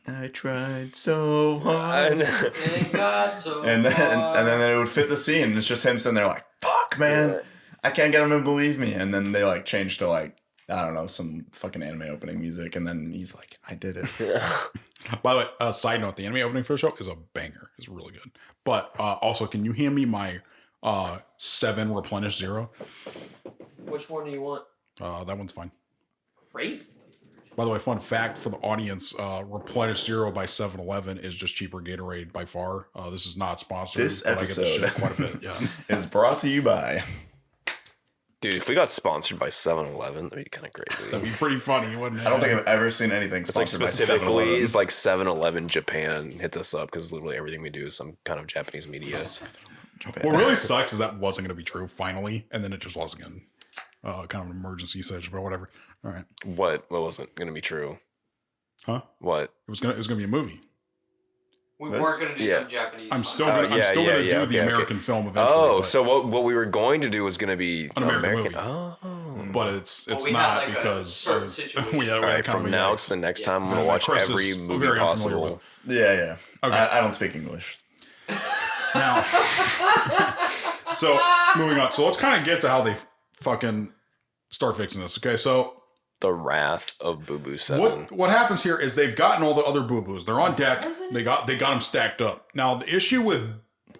I tried so hard, And got so and then it would fit the scene. It's just him sitting there like, "Fuck, man, I can't get him to believe me." And then they like change to like, I don't know, some fucking anime opening music, and then he's like, "I did it." By the way, side note: the anime opening for the show is a banger. It's really good. But also, can you hand me my 7 replenish 0? Which one do you want? That one's fine. Grape? By the way, fun fact for the audience: replenish 0 by 7-Eleven is just cheaper Gatorade by far. This is not sponsored. This but episode I get this shit quite a bit. Yeah. Is brought to you by. Dude, if we got sponsored by 7-Eleven, that'd be kind of great. Dude. That'd be pretty funny, wouldn't it? I don't think I've ever seen anything It's like sponsored by specifically, 7-Eleven. it's like 7-Eleven Japan hits us up because literally everything we do is some kind of Japanese media. What really sucks is that wasn't going to be true finally, and then it just was again. Kind of an emergency situation, but whatever. All right. What wasn't going to be true? Huh? What? It was gonna be a movie. We This? weren't going to do Yeah. some Japanese. I'm fun. still gonna do the American film eventually. Oh, but, so what we were going to do was going to be An American movie. Oh. but it's Well, we not had, like, a because certain situation. we had All right, kind of from a now yikes. to the next time, I'm Yeah, going to watch Kris every is movie very unfamiliar possible. with. Yeah. Okay. I don't speak English. Now, so moving on. So let's kind of get to how they fucking start fixing this. Okay, so The Wrath of Boo Boo 7. what happens here is they've gotten all the other boo boos. They're on deck. They got them stacked up. Now the issue with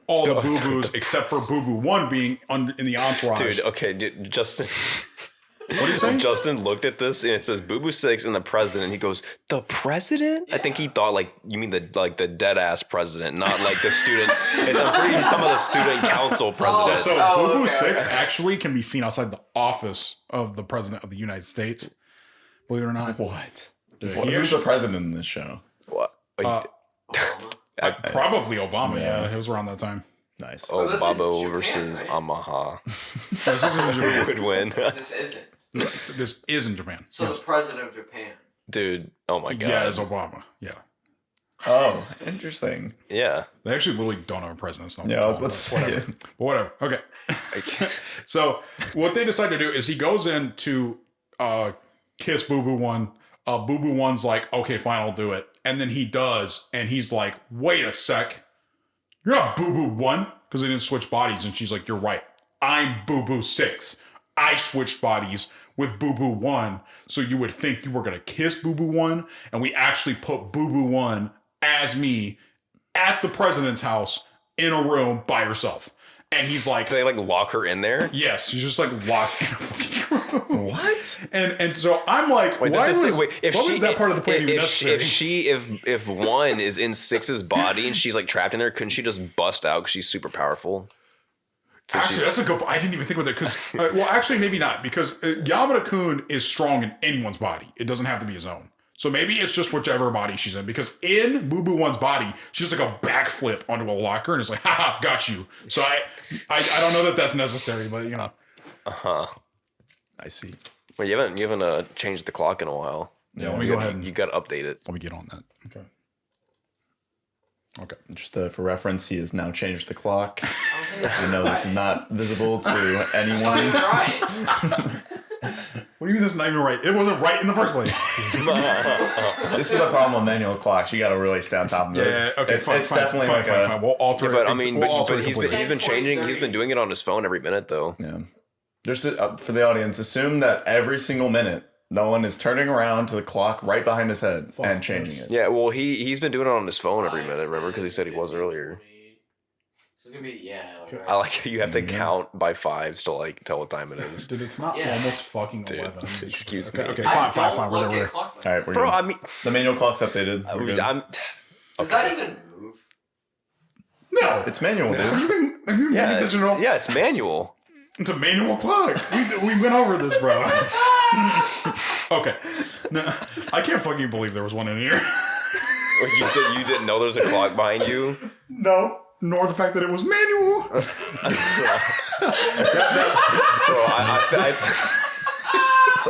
all the boo boos except for Boo Boo 1 being in the entourage. Dude, okay, Justin. What are you saying? Justin looked at this and it says Boo Boo 6 and the president. He goes, "The president?" I think he thought like you mean the dead ass president, not like the student. I'm pretty he's talking about the student council president. So Oh, Boo Boo okay, 6 okay. actually can be seen outside the office of the president of the United States. Believe it or not. What? Dude, Who's the president in this show? What? Probably Obama. Yeah, it was around that time. Nice. Oh, this is Babo Japan, versus right? Amaha. This isn't Japan. Would win. This isn't. This is in Japan. So Yes. the president of Japan. Dude, oh my god. Yeah, it's Obama. Yeah. Oh, interesting. Yeah. They actually literally don't have a president. It's not Yeah, I was Obama, about to say. whatever. But whatever. Okay. So what they decide to do is he goes in to kiss Boo Boo 1. Boo Boo 1's like, okay, fine, I'll do it. And then he does, and he's like, wait a sec. You're not Boo Boo 1? Because they didn't switch bodies. And she's like, you're right. I'm Boo Boo 6. I switched bodies with Boo Boo 1. So you would think you were going to kiss Boo Boo 1. And we actually put Boo Boo 1 as me at the president's house in a room by herself. And he's like, Do they like lock her in there? yes, she's just like locked in a fucking room. What? And so I'm like, Wait, why does was, this, wait, what was that part of the plan even necessary? if 1 is in 6's body and she's like trapped in there, couldn't she just bust out because she's super powerful? So Actually, that's a good point. I didn't even think about that because, well, actually, maybe not because Yamada-kun is strong in anyone's body. It doesn't have to be his own. So maybe it's just whichever body she's in. Because in Boo Boo 1's body, she's like a backflip onto a locker and it's like, haha, got you. So I don't know that that's necessary, but you know. I see. well, you haven't changed the clock in a while. Yeah, let me go ahead and You got to update it. let me get on that. Okay. Okay. Just for reference, he has now changed the clock. I know this is not visible to It's not even anyone. right. What do you mean this is not even right? It wasn't right in the first place. This is a problem with manual clocks. You got to really stay on top of it. Yeah, okay, It's fine, definitely fine, like fine, a. fine. We'll alter Yeah, but it. I mean, We'll alter but it he's completely. been changing. He's been doing it on his phone every minute though. Yeah. Just for the audience, assume that every single minute, Nolan is turning around to the clock right behind his head and changing it. Yeah, well, he's been doing it on his phone every minute. Remember, because he said he was earlier. So it's gonna be like, I like how you have to count by 5s to like tell what time it is. Dude, it's not Yeah. almost fucking 11. excuse Okay, me. okay, I fine, don't fine. We're look there. at clocks like All right, we're Bro, good. I mean, The manual clock's updated. We're good. I'm. Does that even move? No. It's manual, dude. Have you been paying attention at all? Yeah, it's manual. It's a manual clock. We went over this, bro. Okay. No, I can't fucking believe there was one in here. You didn't know there's a clock behind you? No. Nor the fact that it was manual. Bro,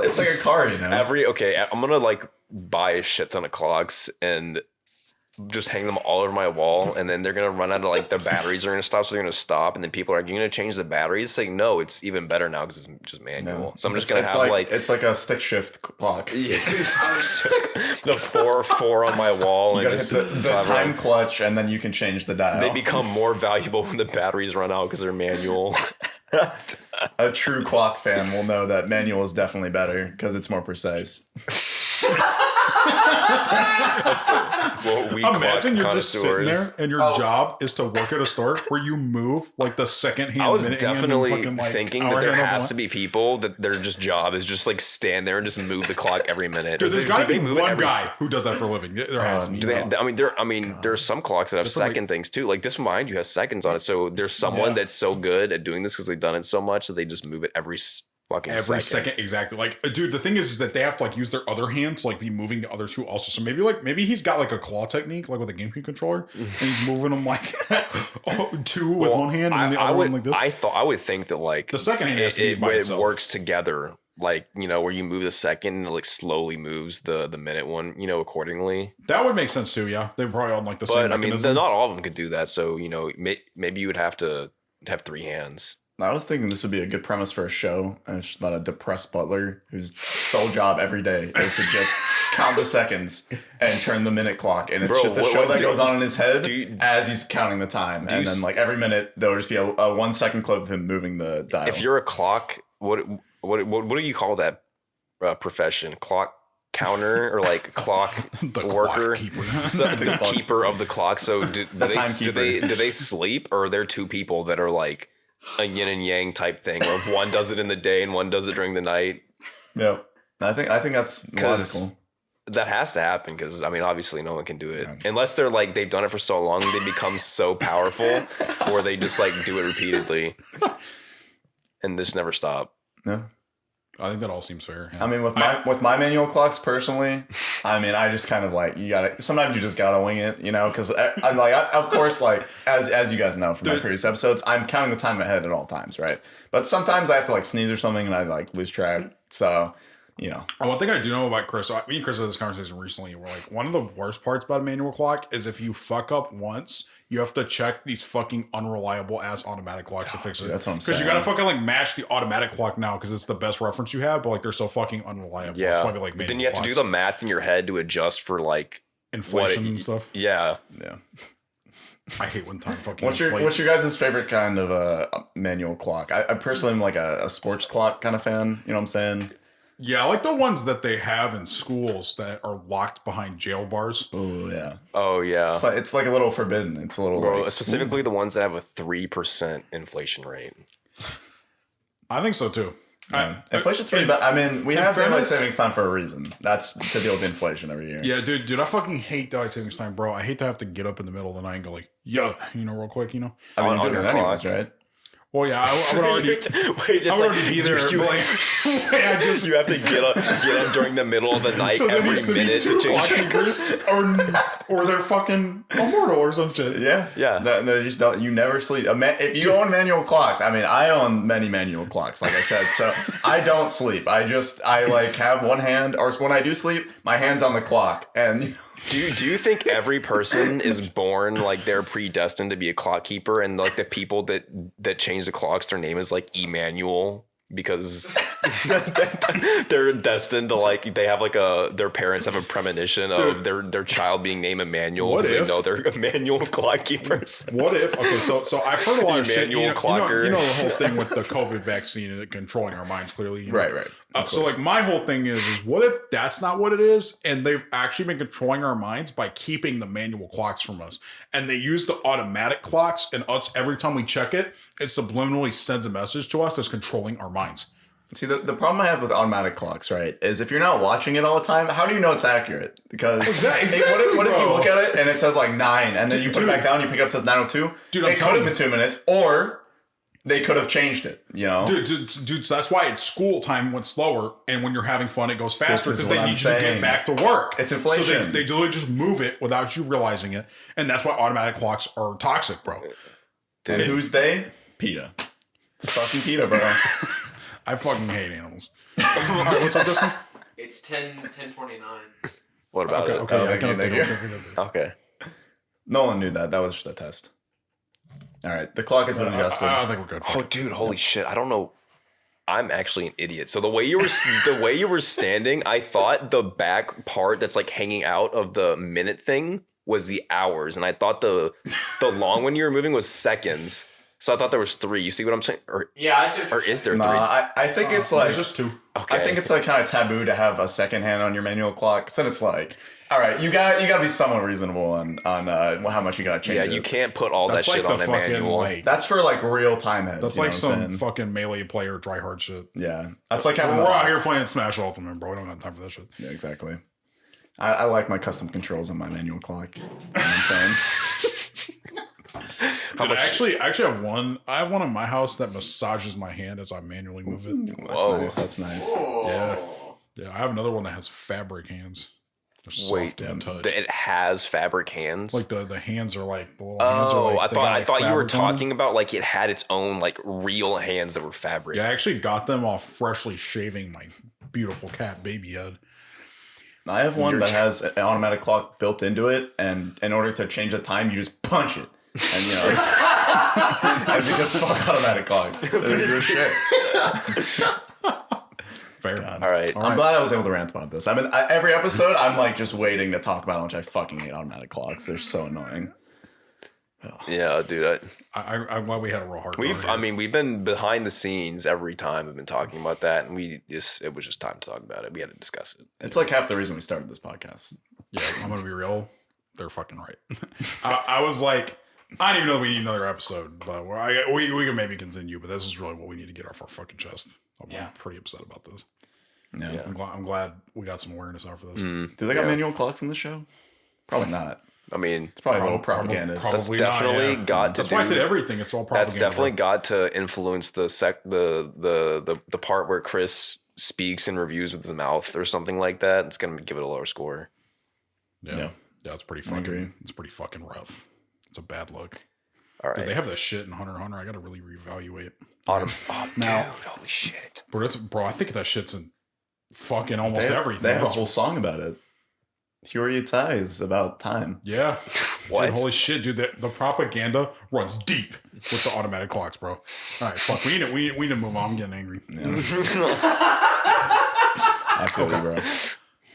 it's like a car, you know. I'm gonna like buy a shit ton of clocks and just hang them all over my wall, and then they're gonna run out of like their batteries are gonna stop, so they're gonna stop, and then people are like, "You're gonna change the batteries?" It's like, no, it's even better now because it's just manual. No. So I'm just gonna have like it's like a stick shift clock. the 4 on my wall, You and gotta just hit the time clutch, and then you can change the dial. they become more valuable when the batteries run out because they're manual. A true clock fan will know that manual is definitely better because it's more precise. Well, Imagine you're just sitting there and your job is to work at a store where you move like the second hand. I was minute definitely hand and fucking, thinking that there has to be people that their just job is just like stand there and just move the clock every minute. Dude, there's got to be one guy who does that for a living. There has to be. There's some clocks that have second things too. Like this one behind you has seconds on it. So there's someone that's so good at doing this because they've done it so much that they just move it every second. Exactly. Like, dude, the thing is that they have to like use their other hand to like be moving the other two also. So maybe he's got like a claw technique like with a GameCube controller and he's moving them like two with one hand and the other one like this. I would think that like the second hand has to be by itself. It works together. Like, you know, where you move the second and it like slowly moves the minute one, you know, accordingly. That would make sense too. Yeah, they're probably on like the same. But I mean, not all of them could do that. So you know, maybe you would have to have 3 hands. I was thinking this would be a good premise for a show, and it's just about a depressed butler whose sole job every day is to just count the seconds and turn the minute clock, and it's just a show that goes on in his head as he's counting the time, and then like every minute there'll just be a 1 second clip of him moving the dial. If you're a clock, what do you call that profession? Clock counter or like clock worker? Clock keeper. So the keeper of the clock. So do they sleep, or are there 2 people that are like a yin and yang type thing, where one does it in the day and one does it during the night? Yeah, I think that's logical. That has to happen because I mean, obviously, no one can do it unless they're like they've done it for so long they become so powerful, or they just like do it repeatedly and just never stop. Yeah. I think that all seems fair. Yeah. I mean, with my manual clocks personally, I mean, I just kind of like sometimes you just gotta wing it, you know, because of course, like as you guys know from my previous episodes, I'm counting the time ahead at all times, right? But sometimes I have to like sneeze or something and I like lose track. So, you know. One thing I do know about Kris, so me and Kris had this conversation recently. We're like, one of the worst parts about a manual clock is if you fuck up once, you have to check these fucking unreliable ass automatic clocks to fix it. That's what I'm saying. Because you gotta fucking like match the automatic clock now because it's the best reference you have, but like they're so fucking unreliable. Yeah. That's why we like then you have to do the math in your head to adjust for like inflation and stuff. Yeah. Yeah. I hate when time fucking What's your guys' favorite kind of manual clock? I personally am like a sports clock kind of fan. You know what I'm saying? Yeah, I like the ones that they have in schools that are locked behind jail bars. Oh yeah. Oh yeah. It's like a little forbidden. It's a little specifically the ones that have a 3% inflation rate. I think so too. Inflation's pretty bad. I mean, we have daylight savings time for a reason. That's to deal with inflation every year. Yeah, dude, I fucking hate daylight savings time, bro. I hate to have to get up in the middle of the night and go like, yo, real quick, you know. I mean, you're doing it anyways, right? Well, yeah, I would already. I would already be there. You have to get up during the middle of the night so every minute to clock keepers, or they're fucking immortal or some shit. Yeah, yeah. They just don't. You never sleep. If you own manual clocks, I mean, I own many manual clocks, like I said. So I don't sleep. I like have one hand, or when I do sleep, my hand's on the clock, and. Do you think every person is born like they're predestined to be a clock keeper, and like the people that change the clocks, their name is like Emmanuel because they're destined to like they have like their parents have a premonition of their child being named Emmanuel because they know they're Emmanuel clock keepers. What if? Okay, so I've heard a lot of shit. Emmanuel clocker. You know the whole thing with the COVID vaccine and it controlling our minds clearly. You know? Right. So like my whole thing is what if that's not what it is, and they've actually been controlling our minds by keeping the manual clocks from us, and they use the automatic clocks, and us every time we check it, it subliminally sends a message to us that's controlling our minds. See, the problem I have with automatic clocks, right, is if you're not watching it all the time, how do you know it's accurate? Because exactly, what if you look at it and it says like 9, and then you put it back down, you pick it up, it says 9:02? Dude, it could have been 2 minutes, or they could have changed it, you know? Dude, so that's why at school time went slower, and when you're having fun, it goes faster This is because they what need I'm you saying. to get back to work. It's inflation. So they literally just move it without you realizing it, and that's why automatic clocks are toxic, bro. Dude. Who's they? PETA. Fucking PETA, bro. I fucking hate animals. All right, what's up, Dustin? It's 10:29. What about it? Okay. Nolan knew that. That was just a test. All right, the clock has been adjusted. I don't think we're good. Oh, dude, holy shit! I don't know. I'm actually an idiot. So the way you were standing, I thought the back part that's like hanging out of the minute thing was the hours, and I thought the long one you were moving was seconds. So I thought there was 3. You see what I'm saying? Or Yeah, I see. or is there 3? I think it's like It's just 2. Okay. I think it's like kind of taboo to have a second hand on your manual clock. Because then it's like, all right, you got to be somewhat reasonable on how much you got to change. Yeah, it. you can't put all That's that shit like on the a fucking, manual. like, That's for like real time heads. that's you know like what I'm some saying? fucking melee player try hard shit. Yeah, that's like having. We're the out here box. playing Smash Ultimate, bro. We don't have time for that shit. Yeah, exactly. I like my custom controls on my manual clock. You know what I'm saying? Dude, I actually have one. I have one in my house that massages my hand as I manually move it. That's Whoa. nice. That's nice. Yeah, yeah. I have another one that has fabric hands. They're soft Wait, to touch. it has fabric hands. Like the hands are like the little hands are Oh, like, I thought you were fabric on them. talking about like it had its own like real hands that were fabric. Yeah, I actually got them off freshly shaving my beautiful cat baby head. I have one that has an automatic clock built into it, and in order to change the time, you just punch it. And you know, and because fuck automatic clocks, they're your shit. Fair. All right. I'm glad I was able to rant about this. I mean, every episode, I'm like just waiting to talk about how much I fucking hate automatic clocks. They're so annoying. Yeah, dude. I'm glad we had a real hard. We've been behind the scenes every time we've been talking about that, and it was just time to talk about it. We had to discuss it. It's like half the reason we started this podcast. Yeah, I'm gonna be real. They're fucking right. I was like, I don't even know that we need another episode, but we can maybe continue. But this is really what we need to get off our fucking chest. I'm pretty upset about this. Yeah. I'm glad we got some awareness out for this. Do they got manual clocks in the show? Probably not. I mean, It's probably a little propaganda. that's Probably not, definitely yeah. got to That's why I do. said everything. It's all propaganda. That's definitely bro. got to influence the part where Kris speaks and reviews with his mouth or something like that. It's gonna give it a lower score. Yeah, it's pretty I fucking. agree. It's pretty fucking rough. It's a bad look. All Dude, right. they have that shit in Hunter x Hunter. I gotta really reevaluate. Oh, Now- dude, holy shit. Bro, I think that shit's in fucking almost everything. They have a That's- whole song about it. Fury Ties about time. Yeah. What? Dude, holy shit, dude. The propaganda runs deep with the automatic clocks, bro. All right, fuck. We need to move on. I'm getting angry. I feel you, bro.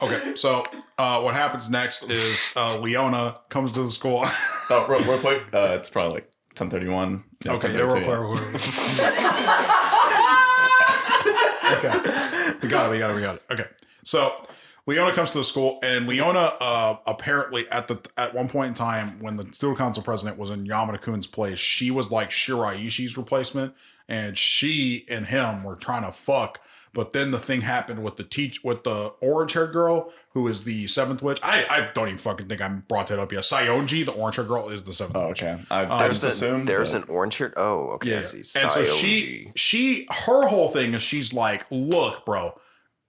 Okay, so what happens next is Leona comes to the school. Oh, real quick. It's probably like 10:31. Yeah, Okay, 10:32. real quick. Okay. We got it. Okay. So Leona comes to the school, and Leona apparently at one point in time when the student council president was in Yamada-kun's place, she was like Shiraishi's replacement, and she and him were trying to fuck. But then the thing happened with the orange-haired girl who is the seventh witch. I don't even fucking think I brought that up yet. Sayonji, the orange-haired girl, is the seventh Oh, witch. okay. I just assumed. There's but- an orange shirt. Oh, okay. Yeah. I see. And so Sayonji. her whole thing is she's like, look, bro,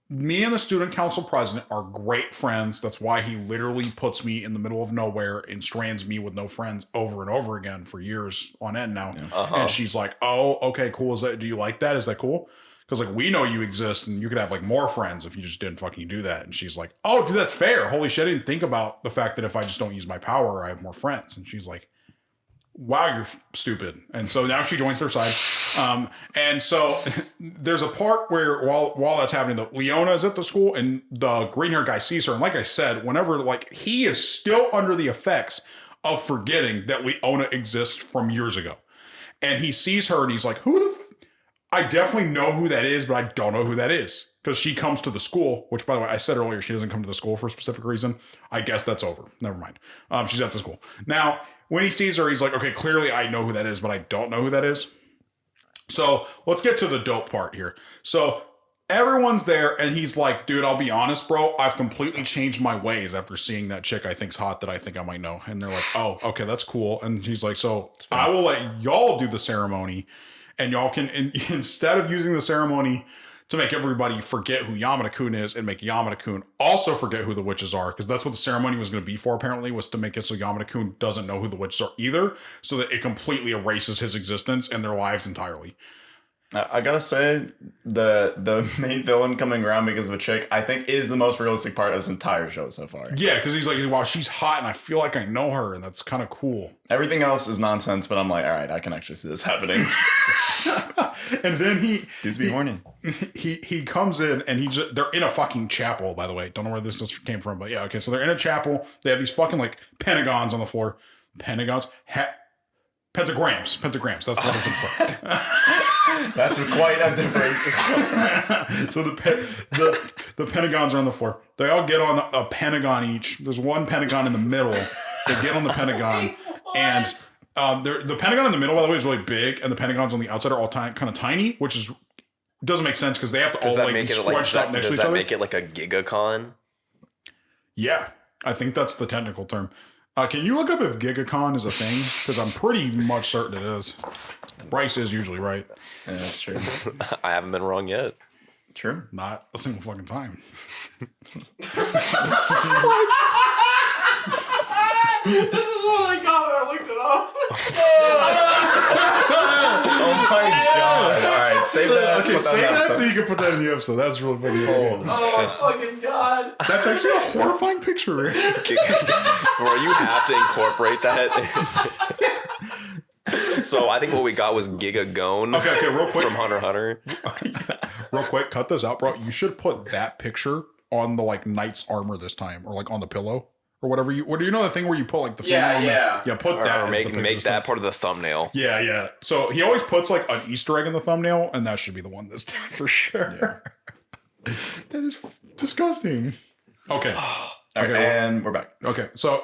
me and the student council president are great friends. That's why he literally puts me in the middle of nowhere and strands me with no friends over and over again for years on end now. Uh-huh. And she's like, oh, okay, cool. Do you like that? Is that cool? Because like we know you exist and you could have like more friends if you just didn't fucking do that. And she's like, oh, dude, that's fair. Holy shit, I didn't think about the fact that if I just don't use my power, I have more friends. And she's like, wow, you're stupid. And so now she joins their side. And so there's a part where while that's happening, Leona is at the school and the green hair guy sees her. And like I said, whenever like he is still under the effects of forgetting that Leona exists from years ago. And he sees her and he's like, who the I definitely know who that is, but I don't know who that is. Because she comes to the school, which, by the way, I said earlier, she doesn't come to the school for a specific reason. I guess that's over. Never mind. She's at the school. Now, when he sees her, he's like, okay, clearly I know who that is, but I don't know who that is. So let's get to the dope part here. So everyone's there, and he's like, dude, I'll be honest, bro. I've completely changed my ways after seeing that chick I think's hot that I think I might know. And they're like, oh, okay, that's cool. And he's like, so I will let y'all do the ceremony. and y'all can instead of using the ceremony to make everybody forget who Yamada-kun is and make Yamada-kun also forget who the witches are, because that's what the ceremony was going to be for, apparently, was to make it so Yamada-kun doesn't know who the witches are either, so that it completely erases his existence and their lives entirely. I gotta say, the main villain coming around because of a chick, I think, is the most realistic part of this entire show so far. Yeah, because he's like, wow, she's hot and I feel like I know her, and that's kind of cool. Everything else is nonsense, but I'm like, all right, I can actually see this happening. And then dudes be horny. He comes in and they're in a fucking chapel, by the way. Don't know where this just came from, but yeah, okay. So they're in a chapel. They have these fucking like pentagons on the floor. Pentagrams. That's the what it's for. That's quite a difference. So the pentagons are on the floor. They all get on a pentagon each. There's one pentagon in the middle. They get on the pentagon, and the pentagon in the middle, by the way, is really big, and the pentagons on the outside are all kind of tiny, which doesn't make sense because they have to all like be squished up next to each other. Does that make it like a Gigagon? Yeah, I think that's the technical term. Can you look up if Gigagon is a thing? Because I'm pretty much certain it is. Bryce is usually right. Yeah, that's true. I haven't been wrong yet. True. Not a single fucking time. This is what I got when I looked it up. Oh my god. All right, save that. Okay, save that so you can put that in the episode. That's really fucking cool. Oh my fucking god. That's actually a horrifying picture. Bro, you have to incorporate that. So I think what we got was Gigagon. Okay, real quick. From Hunter x Hunter. Real quick, cut this out, bro. You should put that picture on the like knight's armor this time, or like on the pillow. Or whatever what do you know the thing where you put like the thing on put that or make that part of the thumbnail. Yeah. So he always puts like an Easter egg in the thumbnail, and that should be the one this time for sure. Yeah. That is disgusting. Okay. All right, and we're back. Okay. So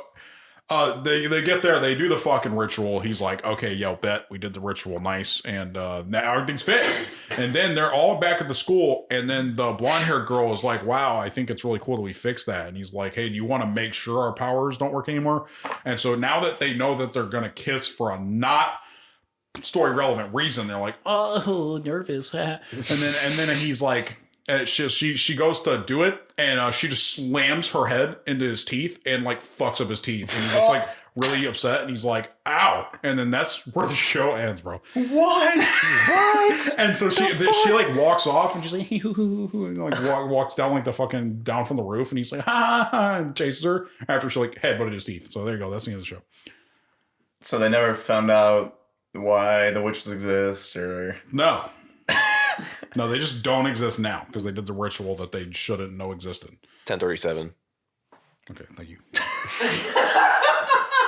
they get there, they do the fucking ritual. He's like, okay, yo, bet we did the ritual, nice, and now everything's fixed. And then they're all back at the school, and then the blonde-haired girl is like, wow, I think it's really cool that we fixed that. And he's like, hey, do you want to make sure our powers don't work anymore? And so now that they know that they're gonna kiss for a not story relevant reason, they're like, oh, nervous. And then he's like, she goes to do it, and she just slams her head into his teeth and like fucks up his teeth, and he gets like really upset, and he's like, ow. And then that's where the show ends, bro. What? And so she like walks off, and she's like, and like walks down like the fucking down from the roof, and he's like, ha ha ha, and chases her after she like headbutted his teeth. So there you go, that's the end of the show. So they never found out why the witches exist, or no, they just don't exist now because they did the ritual that they shouldn't know existed. 1037. Okay, thank you.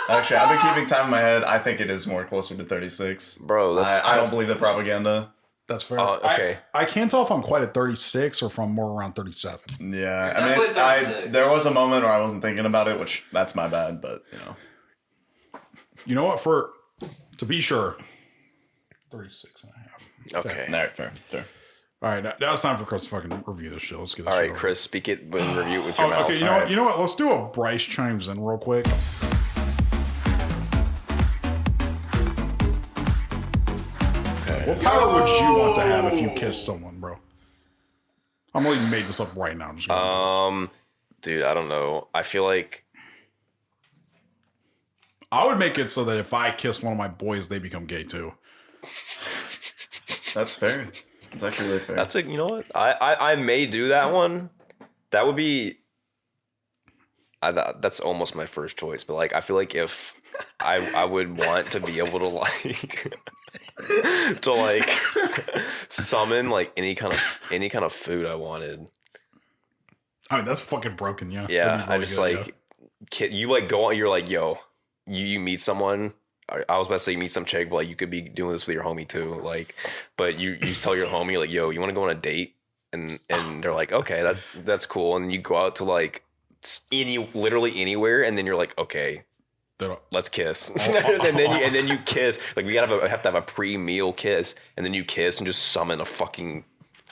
Actually, I've been keeping time in my head. I think it is more closer to 36. Bro, I don't believe the propaganda. That's fair. Okay. I can't tell if I'm quite at 36 or if I'm more around 37. Yeah, I mean, there was a moment where I wasn't thinking about it, which that's my bad, but you know. You know what? To be sure, 36 and a half. Okay. All right, fair. All right, now it's time for Kris to fucking review this show. Let's get this All right, over. Chris, speak it and review it with your mouth. Okay, you know what? Let's do a Bryce chimes in real quick. Okay. What power would you want to have if you kissed someone, bro? I'm really made this up right now. I'm just dude, I don't know. I feel like I would make it so that if I kiss one of my boys, they become gay too. That's fair. It's actually really fair. that's you know what? I may do that one. That would be. That's almost my first choice, but like I feel like if I would want to be able to like summon like any kind of food I wanted. I mean, that's fucking broken, yeah. Yeah, really I just good, like you like go on. You're like, yo, you meet someone. I was about to say meet some chick, but like you could be doing this with your homie too. Like, but you tell your homie like, yo, you want to go on a date, and they're like, okay, that's cool, and then you go out to like literally anywhere, and then you're like, okay, let's kiss, and then you kiss. Like we have to have a pre-meal kiss, and then you kiss and just summon a fucking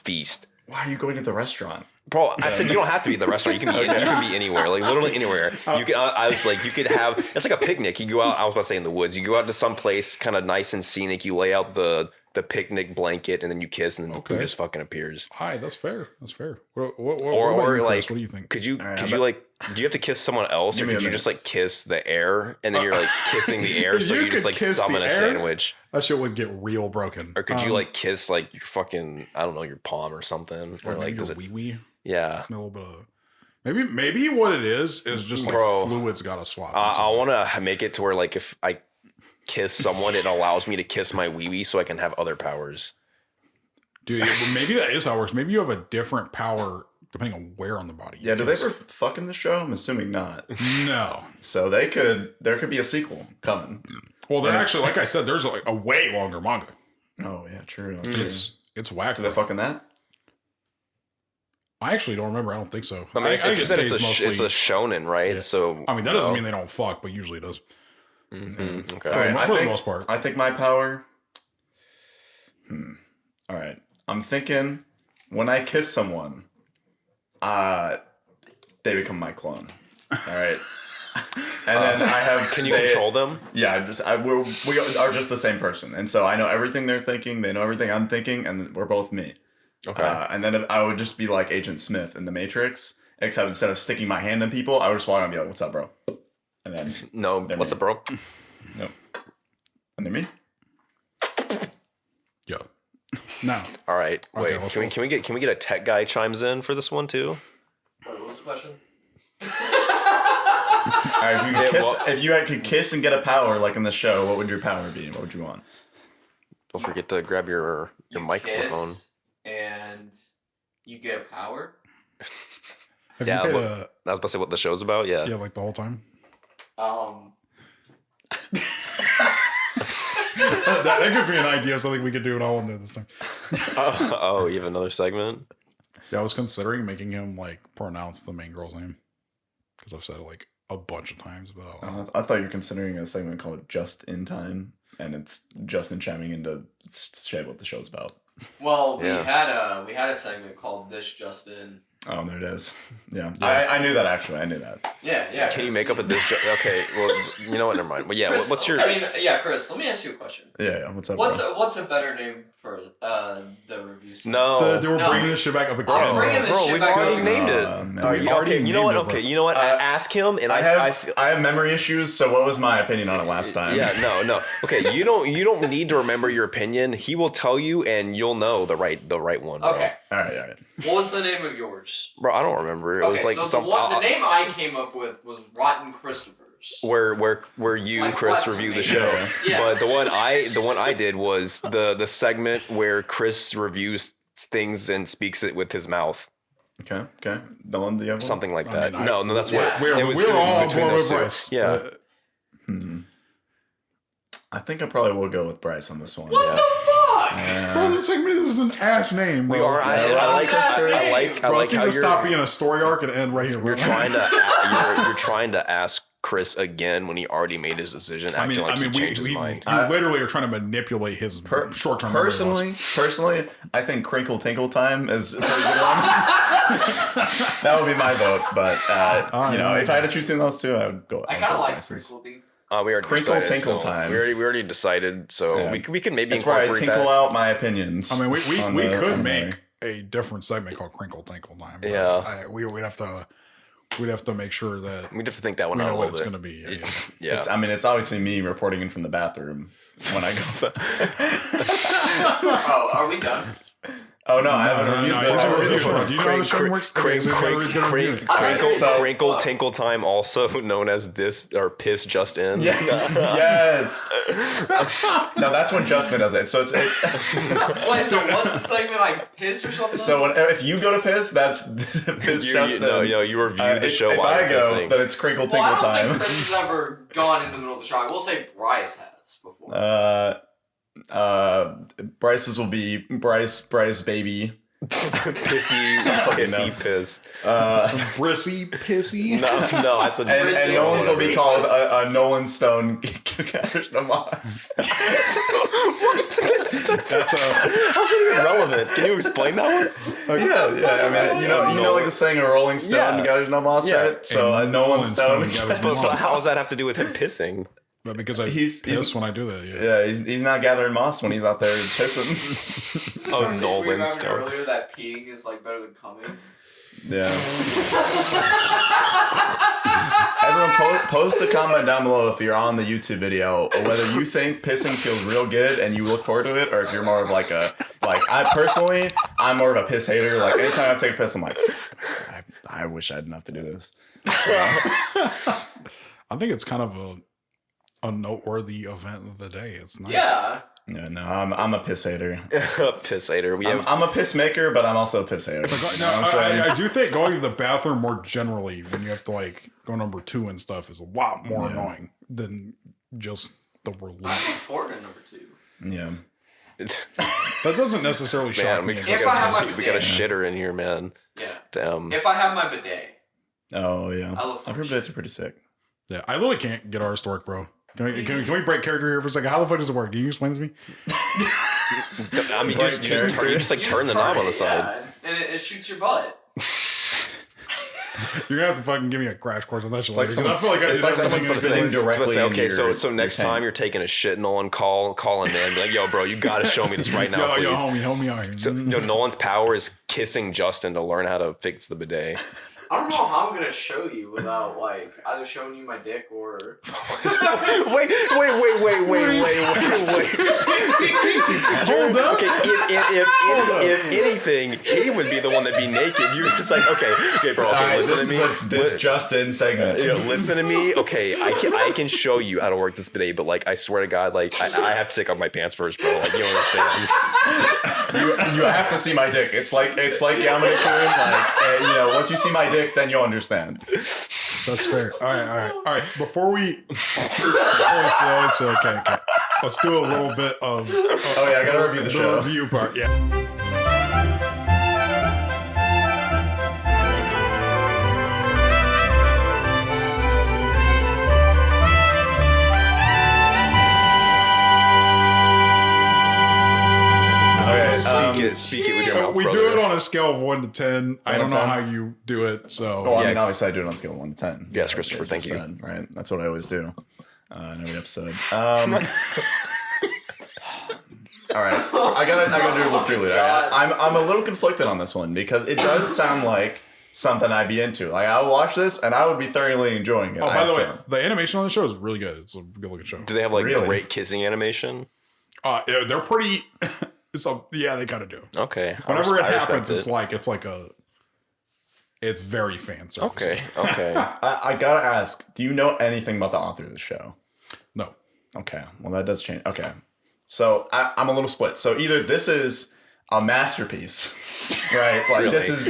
feast. Why are you going to the restaurant? Bro, I said you don't have to be at the restaurant. You can be you can be anywhere, like literally anywhere. You can. I was like, you could have. It's like a picnic. You go out. I was about to say in the woods. You go out to some place kind of nice and scenic. You lay out the the picnic blanket, and then you kiss, and then the food just fucking appears. Hi, that's fair. That's fair. What Or you, like, Kris? What do you think? Could you like? Do you have to kiss someone else, or could you just like kiss the air, and then you're like kissing the air, so you just like summon a sandwich? That shit would get real broken. Or could you like kiss like your fucking, I don't know, your palm or something, or like does it? Wee-wee? Yeah, A little bit of maybe what it is just like fluids got to swap. I want to make it to where like if I kiss someone, it allows me to kiss my wee-wee, so I can have other powers. Dude, maybe that is how it works. Maybe you have a different power depending on where on the body. Yeah, do they ever fuck in the show? I'm assuming not. No. So there could be a sequel coming. Well, they're actually, like I said, there's like a way longer manga. Oh yeah, true. It's whack. Do they fuck in that? I actually don't remember. I don't think so. I mean, if you said it's a shonen, right? Yeah. So I mean, that doesn't mean they don't fuck, but usually it does. Mm-hmm. Okay. All right, for the most part. I think my power. All right. I'm thinking when I kiss someone, they become my clone. All right. And then I have. Can you control them? Yeah, we are just the same person, and so I know everything they're thinking. They know everything I'm thinking, and we're both me. Okay. And then I would just be like Agent Smith in the Matrix, except instead of sticking my hand in people, I would just walk on and be like, "What's up, bro?" And then what's up, bro? No. And they're me. Yeah. No. All right. Wait. Okay, Can we get a tech guy chimes in for this one too? What was the question? All right, if you could kiss and get a power like in the show, what would your power be? What would you want? Don't forget to grab your microphone. Kiss and you get a power. Have Yeah, you paid I was about to say what the show's about. Yeah. yeah, like the whole time. That gives me an idea of something we could do, and I won't do it this time. Oh, you have another segment? Yeah, I was considering making him like pronounce the main girl's name because I've said it like a bunch of times. But I thought you were considering a segment called Just in Time, and it's Justin chiming in to say what the show's about. Well, we had a segment called This Justin. Oh, there it is. Yeah. I knew that actually. I knew that. Yeah. Can you make up a this? Okay, well, you know what? Never mind. Well, yeah. Chris, what's your? Chris. Let me ask you a question. Yeah. What's up? What's a better name for the review? No. We're bringing this shit back up again. I'm bringing this shit we've back already up named it. already You know what? named it, Okay. You know what? Ask him, and I have memory issues. So what was my opinion on it last time? Yeah. No. Okay. You don't need to remember your opinion. He will tell you, and you'll know the right one. Bro. Okay. All right. What was the name of yours? Bro, I don't remember. It was like so the name I came up with was Rotten Christophers. Where you, Like Kris, what's review the name? show. Yeah. But the one I did was the segment where Kris reviews things and speaks it with his mouth. Okay. Nolan, do you have one? Something like I that. mean, No, that's what We're it was all between going those with two. Bryce. Yeah. I think I probably will go with Bryce on this one. What the fuck? Bro, that segment is an ass name, bro. We are. I like Bro, this how needs to you're. stop being a story arc and end right here. You're trying to ask Kris again when he already made his decision. I mean, he changed his mind. you literally are trying to manipulate his short-term memory loss. Personally, I think Crinkle Tinkle Time is a pretty good one. That would be my vote, but if I had to choose between those two, I would go. I kind of like Crinkle. We already Crinkle decided, Tinkle so Time. We already decided, so we can maybe That's where I incorporate tinkle that. out my opinions. I mean, we could make a different segment called Crinkle Tinkle Time. Yeah. We'd have to make sure that We'd have to think that one we out know a what little it's bit. going to be. Yeah. It's obviously me reporting in from the bathroom when I go. Oh, are we done? Oh no, I haven't reviewed Do you know how the show works? Crinkle Tinkle Time, also known as this or Piss Just In. Yes. No, that's when Justin does it. So it's Wait, so what's the segment, like piss or something? so if you go to piss, that's Piss Justin. You review the show if while I you're go, pissing. then it's Crinkle Tinkle I don't Time. think Kris has ever gone in the middle of the show. I will say Bryce has before. Bryce's will be Bryce baby. Pissy piss. Brissy, pissy. No, I said And Nolan's will be called a Nolan Stone Krishna Moss. That's how's it even relevant? Can you explain that one? Yeah. I mean, you know, like the saying, a Rolling Stone gathers no moss, right? So a Nolan Stone. But how does that have to do with him pissing? But because I He's when I do that. Yeah, he's not gathering moss when he's out there pissing. Oh, Nolan stuff. Earlier that peeing is like better than coming. Yeah. Everyone post a comment down below if you're on the YouTube video, or whether you think pissing feels real good and you look forward to it, or if you're more of like I'm more of a piss hater. Like anytime I take a piss, I'm like, I wish I didn't have to do this. So. I think it's kind of a noteworthy event of the day. It's nice. Yeah. Yeah, no, I'm a piss hater. Piss hater. I'm a piss maker, but I'm also a piss hater. I do think going to the bathroom more generally when you have to like go number 2 and stuff is a lot more annoying than just the relief. I'm forward at number 2. Yeah. That doesn't necessarily shock me. If I have my we got a shitter in here, man. Yeah. Damn. If I have my bidet. Oh yeah. I've heard bidets are pretty sick. Yeah, I literally can't get ours to work, bro. Can we break character here for a second? How the fuck does it work? Can you explain to me? I mean, you just turn the knob on the side. Yeah, and it shoots your butt. You're gonna have to fucking give me a crash course on that shit. It's like someone's spitting directly okay, into so next time you're taking a shit, Nolan, call him in. Be like, yo, bro, you gotta show me this right now, please. Yo, homie, help me out here. So, Nolan's power is kissing Justin to learn how to fix the bidet. I don't know how I'm gonna show you without like either showing you my dick or. wait. Hold up. Okay, if anything, he would be the one that'd be naked. You're just like, okay, bro. Okay, listen to me. This Justin segment. Listen to me. Okay, I can show you how to work this bidet, but like, I swear to God, like, I have to take off my pants first, bro. Like, you don't understand. You have to see my dick. It's like Yamada-kun. Like, once you see my dick, then you'll understand. That's fair. All right. Before we okay. Let's do a little bit of. I gotta review the show. Review part. Yeah. Speak it with your mouth. We do it on a scale of 1 to 10. I don't know how you do it. So, well, I mean, obviously, I do it on a scale of 1 to 10. Yes, Christopher. Thank you. Right, that's what I always do in every episode. All right, I gotta do a little prelude. I'm a little conflicted on this one because it does sound like something I'd be into. Like I would watch this and I would be thoroughly enjoying it. Oh, by the way, the animation on the show is really good. It's a good looking show. Do they have like great kissing animation? Yeah, they're pretty. Yeah, they kind of do. Okay. Whenever it happens, it's very fan service. Okay. I gotta ask, do you know anything about the author of the show? No. Okay. Well, that does change. Okay. So I'm a little split. So either this is a masterpiece, right? Like Really? this is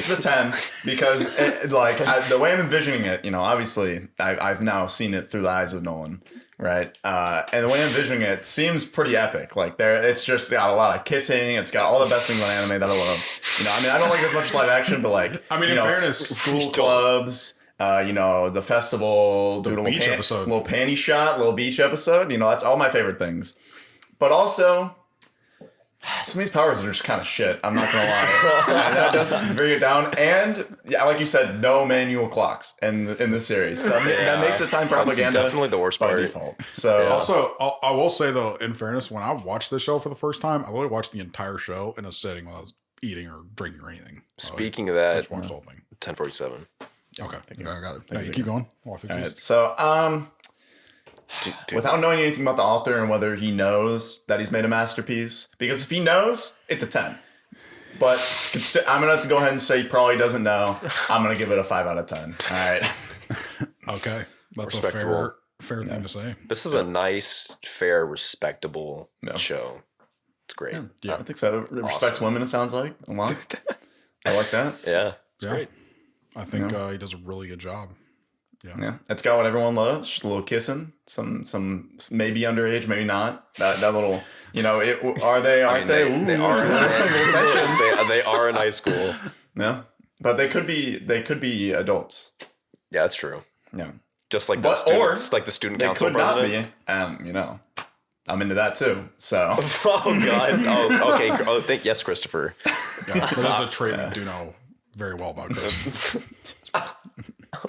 a 10 because the way I'm envisioning it, obviously I've now seen it through the eyes of Nolan, right? And the way I'm envisioning it seems pretty epic. Like it's just got a lot of kissing. It's got all the best things on anime that I love. I don't like as much live action, but like, in fairness, school clubs. The festival, the beach episode, little panty shot, little beach episode. That's all my favorite things. But also, some of these powers are just kind of shit. I'm not gonna lie. That does bring it down. And like you said, no manual clocks in this series. So that makes it time propaganda. That's definitely the worst by part. default. So also, I will say though, in fairness, when I watched this show for the first time, I literally watched the entire show in a setting while I was eating or drinking or anything. Speaking of that, I just watched the whole thing. 1047. Okay, I got it. Hey, keep going. All right, so without knowing anything about the author and whether he knows that he's made a masterpiece, because if he knows, it's a 10. But I'm gonna have to go ahead and say he probably doesn't know. I'm gonna give it a 5 out of 10. All right. Okay, that's a fair thing to say. This is a nice, fair, respectable show. It's great. Yeah, I think so. It respects women. It sounds like a lot. I like that. Yeah, it's great. I think he does a really good job. Yeah, it's got what everyone loves. Just a little kissing, some maybe underage, maybe not. That little, are they? Aren't they? Ooh, they are. They are in high school. Yeah, but they could be adults. Yeah, that's true. Yeah, just like the student council president. They could not be. I'm into that too. So. Oh God. Oh, okay. Yes, Christopher. Yeah, but as a trait, I do know very well about Kris.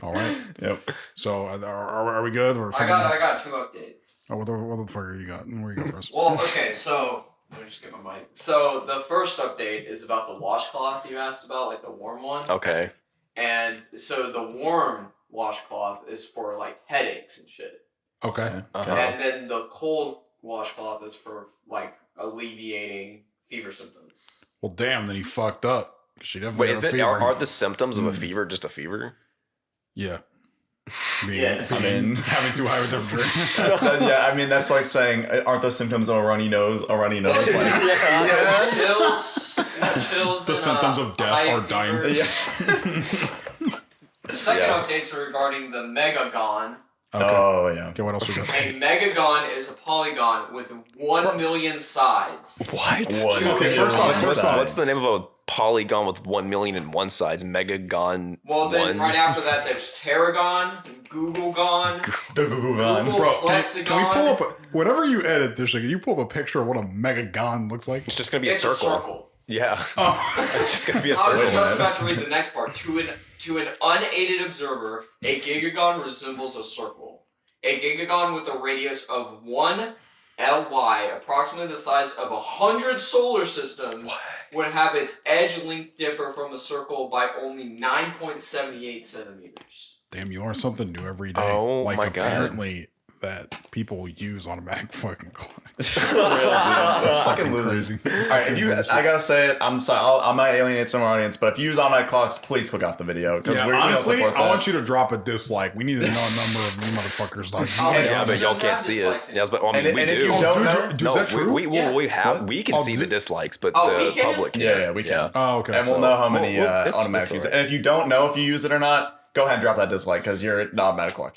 All right. Yep. So are we good? Or I got 2 updates. Oh, what the fuck are you got? Where you go first? Well, okay, so let me just get my mic. So the first update is about the washcloth you asked about, like the warm one. Okay. And so the warm washcloth is for like headaches and shit. Okay. And then the cold washcloth is for like alleviating fever symptoms. Well, damn, then he fucked up. She definitely Wait, had a fever. are the symptoms of a fever just a fever? Yeah. Yeah. I mean, having too high of a temperature. yeah, I mean that's like saying, aren't those symptoms of a runny nose? A runny nose, like Chills. The symptoms of death are dying. The second updates are regarding the Gigagon. Okay. Oh yeah. Okay, what else we got? A Gigagon is a polygon with 1 million sides. What? Okay, first off, What's the name of a polygon with 1 million and one sides? Megagon. Well, then 1? right after that, there's Teragon, Googlegon, The Gigagon. Google Bro, Plexagon. can we pull up whenever you edit this shit, can you pull up a picture of what a Megagon looks like? It's just gonna be It's a circle. a circle. Yeah. Oh. It's just gonna be a I was circle. just Man. about to read the next part. To an unaided observer, a gigagon resembles a circle. A gigagon with a radius of 1 ly, approximately the size of 100 solar systems, would have its edge length differ from a circle by only 9.78 centimeters. Damn, you learn something new every day. Oh, like my God. apparently that people use automatic fucking clocks. That's fucking crazy. All right, I gotta say it. I'm sorry. I might alienate some audience, but if you use automatic clocks, please click off the video. Yeah, honestly, I want you to drop a dislike. We need to know a number of you motherfuckers. Like, Yeah, but y'all can't see it. Yeah, but I mean, we and do. if you don't know, is that true? We can see the dislikes, but we the can? public. Yeah, we can. Oh, okay. And we'll know how many it's automatic all use it. right. And if you don't know if you use it or not, go ahead and drop that dislike because you're an automatic clock